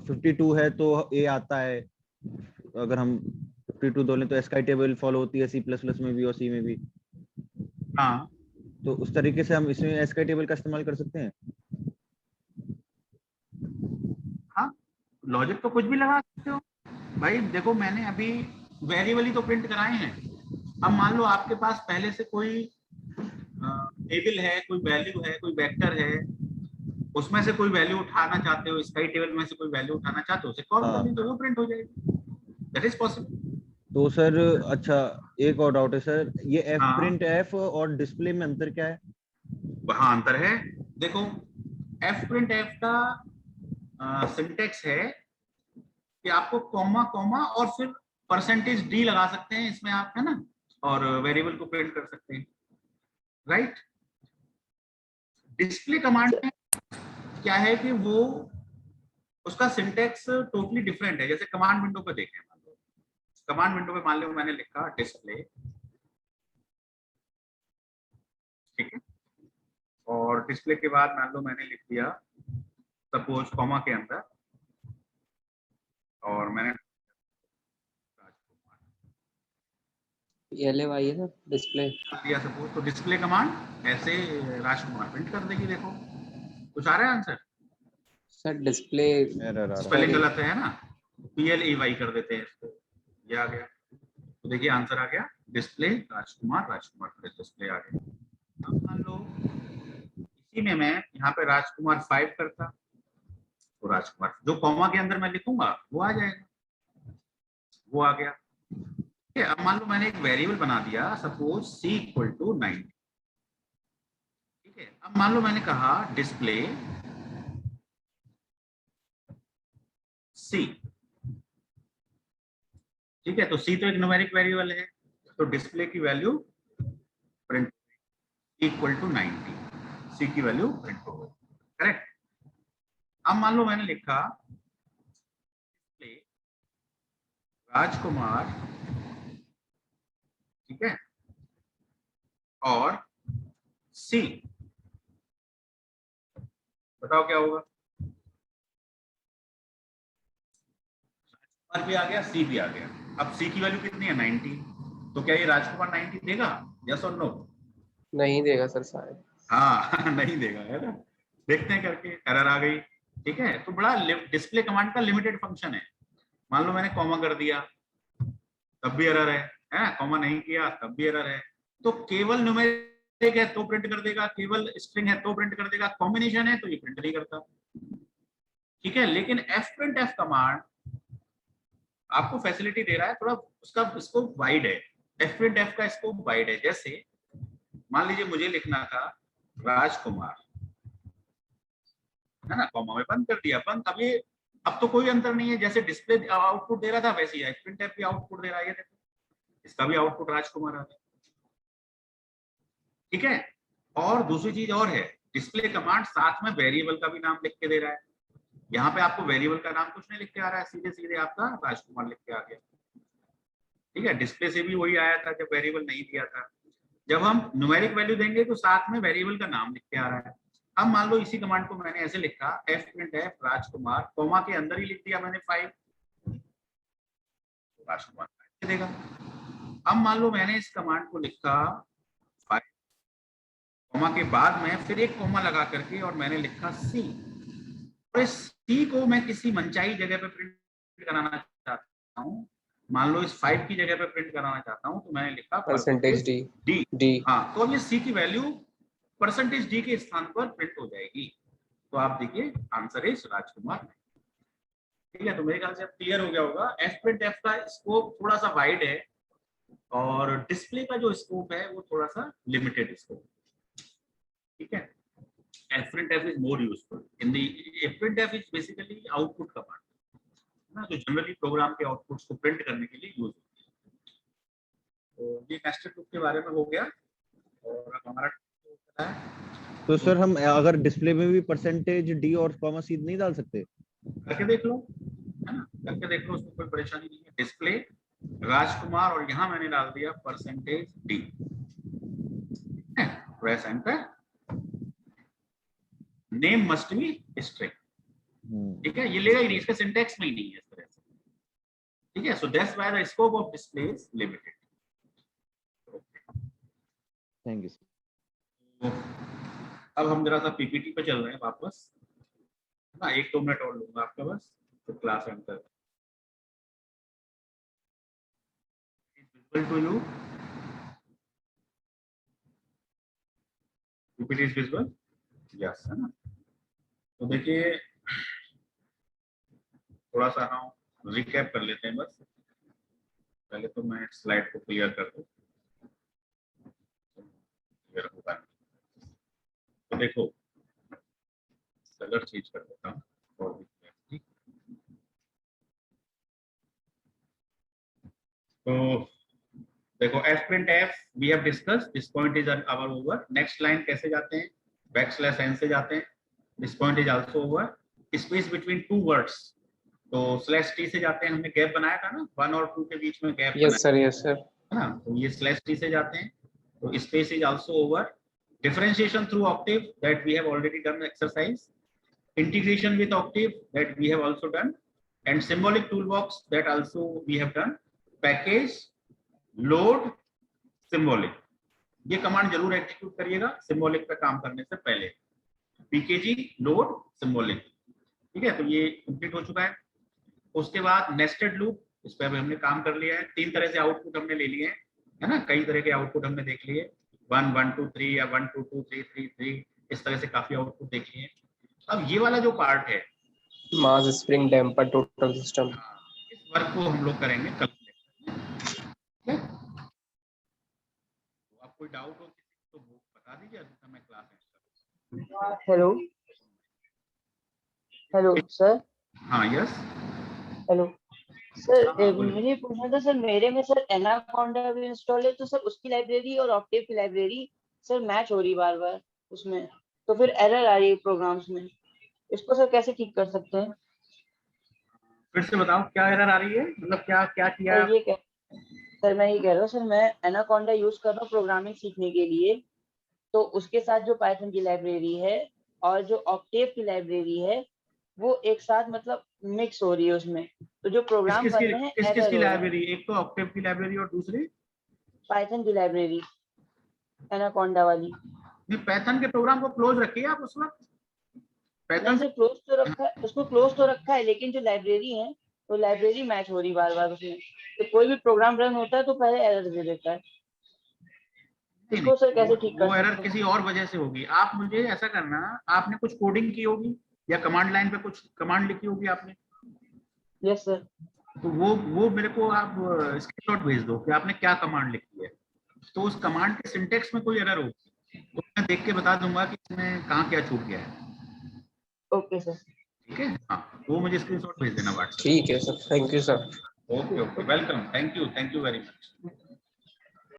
52 है तो ए आता है, अगर हम 52 दो लें तो एस्काई टेबल फॉलो होती है C++ में भी और सी में भी। हाँ, तो उस तरीके से हम इसमें एस्काई टेबल का इस्तेमाल कर सकते हैं। हाँ, लॉजिक तो कुछ भी लगा सकते हो भाई। देखो मैंने अभी वेरिएबल ही तो प्रिंट कराए हैं। अब मान लो आपके पास पहले से कोई टेबल है, कोई वैल्यू है, कोई वेक्टर है, उसमें से कोई वैल्यू उठाना चाहते हो, स्काई टेबल में से कोई वैल्यू उठाना चाहते हो, उसे कॉल कर लो तो वो प्रिंट हो जाएगी। That is possible. तो सर अच्छा, एक और डाउट है सर, ये एफ हाँ। प्रिंट एफ और डिस्प्ले में अंतर क्या है? वहां अंतर है, देखो एफ प्रिंट एफ का सिंटेक्स है कि आपको कॉमा कॉमा और फिर %d लगा सकते हैं इसमें आप, है ना, और वेरिएबल को प्रिंट कर सकते हैं, राइट। डिस्प्ले कमांड में क्या है कि वो उसका सिंटेक्स टोटली डिफरेंट है। जैसे कमांड विंडो पे देखें, मान लो कमांड विंडो पे मान लो मैंने लिखा डिस्प्ले, ठीक है, और डिस्प्ले के बाद मान लो मैंने लिख दिया सपोज कॉमा के अंदर, और मैंने ये ले भाई सर डिस्प्ले दिया सपोज, तो डिस्प्ले कमांड ऐसे राजकुमार प्रिंट कर देगी। देखो कुछ आ रहा है आंसर? सर डिस्प्ले स्पेलिंग गलत है ना, PLEY कर देते हैं इसको, ये आ गया। तो देखिए आंसर आ गया, डिस्प्ले राजकुमार, राजकुमार डिस्प्ले आ गया। अब मान लो इसी में मैं यहाँ पे राजकुमार 5 करता, तो राजकुमार जो कॉमा के अंदर मैं लिखूंगा वो आ जाएगा, वो आ गया। ठीक है, अब मान लो मैंने एक वेरिएबल बना दिया सपोज C इक्वल टू 90। ठीक है, अब मान लो मैंने कहा डिस्प्ले C, ठीक है, तो C तो एक न्यूमेरिक वेरिएबल है, तो डिस्प्ले की value print equal to 90, C की वैल्यू प्रिंट हो गई, करेक्ट। अब मान लो मैंने लिखा डिस्प्ले राजकुमार, ठीक है, और C, बताओ क्या होगा? राजकुमार भी आ गया, C भी आ गया। अब C की वैल्यू कितनी है? 90, तो क्या ये राजकुमार 90 देगा? यस और नो? नहीं देगा सर शायद। हाँ नहीं देगा, है ना। देखते हैं करके, एरर आ गई। ठीक है, तो बड़ा डिस्प्ले कमांड का लिमिटेड फंक्शन है। मान लो मैंने कॉमा कर दिया तब भी एरर है ना, कॉमा नहीं किया तब भी एरर है। तो केवल न्यूमेरिक है तो प्रिंट कर देगा, केवल स्ट्रिंग है तो प्रिंट कर देगा, कॉम्बिनेशन है तो ये प्रिंट नहीं करता। ठीक है, लेकिन fprintf कमांड आपको फैसिलिटी दे रहा है, थोड़ा उसका स्कोप वाइड है। fprintf का स्कोप वाइड है। जैसे मान लीजिए मुझे लिखना था राजकुमार, है ना, कॉमा में बंद कर दिया, बंद। अब तो कोई अंतर नहीं है, जैसे डिस्प्ले आउटपुट दे रहा था वैसे ही fprintf भी आउटपुट दे रहा है। ये देखो, इसका भी आउटपुट राजकुमार आ गया। ठीक है, और दूसरी चीज और है, डिस्प्ले कमांड साथ में वेरिएबल का भी नाम लिख के दे रहा है। यहाँ पे आपको वेरिएबल का नाम कुछ नहीं लिख के आ रहा है, सीधे सीधे आपका राजकुमार लिख के आ गया। ठीक है, डिस्प्ले से भी वही आया था जब वेरिएबल नहीं दिया था। जब हम न्यूमेरिक वैल्यू देंगे तो साथ में वेरिएबल का नाम लिख के आ रहा है। अब मान लो इसी कमांड को मैंने ऐसे लिखा fprintf राजकुमार, कॉमा के अंदर ही लिख दिया मैंने 5, राजकुमार देगा। अब मान लो मैंने इस कमांड को लिखा 5, कॉमा के बाद में फिर एक कॉमा लगा करके और मैंने लिखा c, और इस c को मैं किसी मनचाही जगह पे प्रिंट कराना चाहता हूँ। मान लो इस 5 की जगह पे प्रिंट कराना चाहता हूँ, तो मैंने लिखा परसेंटेज डी। हाँ, तो अब ये c की वैल्यू परसेंटेज डी के स्थान पर प्रिंट हो जाएगी। तो आप देखिए आंसर इज राजकुमार। ठीक है, तो मेरे ख्याल से अब क्लियर हो गया होगा। fprintf का स्कोप थोड़ा सा वाइड है और डिस्प्ले का जो स्कोप है वो थोड़ा सा लिमिटेड स्कोप। ठीक है, fprintf is more useful in the fprintf is basically output command ना, जो जनरली प्रोग्राम के आउटपुट्स को प्रिंट करने के लिए यूज होती है। तो ये नेस्टेड लूप के बारे में हो गया। और हमारा तो सर हम अगर डिस्प्ले में भी परसेंटेज डी और कॉमा सी नहीं डाल सकते? करके देख लो, है ना, करके देख लो, उसमें कोई परेशानी नहीं है। डिस्प्ले राजकुमार और यहाँ मैंने डाल दिया percentage D, press enter. Name must be string. ठीक है, ये लेगा ही नहीं, इसका सिंटैक्स में ही नहीं है इस तरह से। ठीक है, so that's why the scope of display is limited. Thank you. अब हम जरा सा पीपीटी पे चल रहे हैं वापस, ना 1-2 मिनट और लूंगा आपका बस, तो क्लास एंड कर। Visual to you, PPT is visual, yes, है ना। तो देखिए थोड़ा सा हम रिकैप कर लेते हैं बस। पहले तो मैं स्लाइड को क्लियर कर दूं, क्लियर होगा। तो देखो कलर चेंज कर देता हूँ। तो देखो fprintf we have discuss, this point is our over. Next line कैसे जाते हैं, बैकस्लैश n से जाते हैं। This point is also over. Space between two words, तो स्लैश टी से जाते हैं। हमने गैप बनाया था ना, 1 और 2 के बीच में gap. Yes sir, yes sir, है ना, तो ये स्लैश टी से जाते हैं। तो space is also over. Differentiation through octave, that we have already done exercise. Integration with octave, that we have also done. And symbolic toolbox, that also we have done. Package, load, symbolic. ये command जरूर execute करिएगा symbolic पे काम करने से पहले। pkg, load, symbolic. ठीक है, तो ये कंप्लीट हो चुका है। उसके बाद नेस्टेड लूप, इस पे हमने काम कर लिया है। 3 तरह से आउटपुट हमने ले लिए हैं, है ना, कई तरह के आउटपुट हमने देख लिए। 1 1 2 3 या 1 2 2 3 3 3, इस तरह से काफी आउटपुट देख लिए। अब ये वाला जो पार्ट है, mass spring damper total system, इस वर्क को हम लोग करेंगे कल। ठीक है, तो आप कोई डाउट हो तो बता दीजिए, अभी मैं क्लास है। Hello hello sir. हाँ यस, हेलो सर, मुझे पूछना था सर, मेरे में सर एनाकोंडा भी इंस्टॉल है, तो सर उसकी लाइब्रेरी और ऑक्टेव की लाइब्रेरी सर मैच हो रही बार बार उसमें, तो फिर एरर आ रही है प्रोग्राम्स में। इसको सर कैसे ठीक कर सकते हैं? फिर से बताओ क्या एरर आ रही है, मतलब क्या क्या किया? सर मैं ये कह रहा हूँ सर, मैं एनाकोंडा यूज कर रहा हूँ प्रोग्रामिंग सीखने के लिए, तो उसके साथ जो पाइथन की लाइब्रेरी है और जो ऑक्टेव की लाइब्रेरी है वो एक साथ मतलब मिक्स हो रही है उसमें, तो जो प्रोग्राम बन रहे हैं किसकी लाइब्रेरी? एक तो ऑक्टेव की लाइब्रेरी और दूसरी पाइथन की लाइब्रेरी। एनाकोंडा वाली। नहीं, पाइथन के प्रोग्राम को क्लोज रखिए आप उस वक्त। नहीं सर, क्लोज तो रखा है, उसको क्लोज तो रखा है, लेकिन जो लाइब्रेरी है वो लाइब्रेरी मैच हो रही बार बार उसमें। तो कोई भी प्रोग्राम रन होता है तो पहले एरर दे देता है। इसको सर कैसे ठीक कर वो एरर सकते हैं? किसी और वजह से होगी। आप मुझे ऐसा करना, आपने कुछ कोडिंग की होगी या कमांड लाइन पे कुछ कमांड लिखी होगी आपने, यस सर। तो वो मेरे को आप स्क्रीनशॉट भेज दो कि आपने क्या कमांड लिखी है। तो उस कमांड के सिंटेक्स में कोई एरर होगी तो मैं देख के बता दूंगा कि इसमें कहाँ क्या छूट गया है। Okay sir. ठीक है, हाँ, वो मुझे स्क्रीनशॉट भेज देना व्हाट्सएप। ठीक है sir, thank you sir. Okay okay, welcome, thank you very much.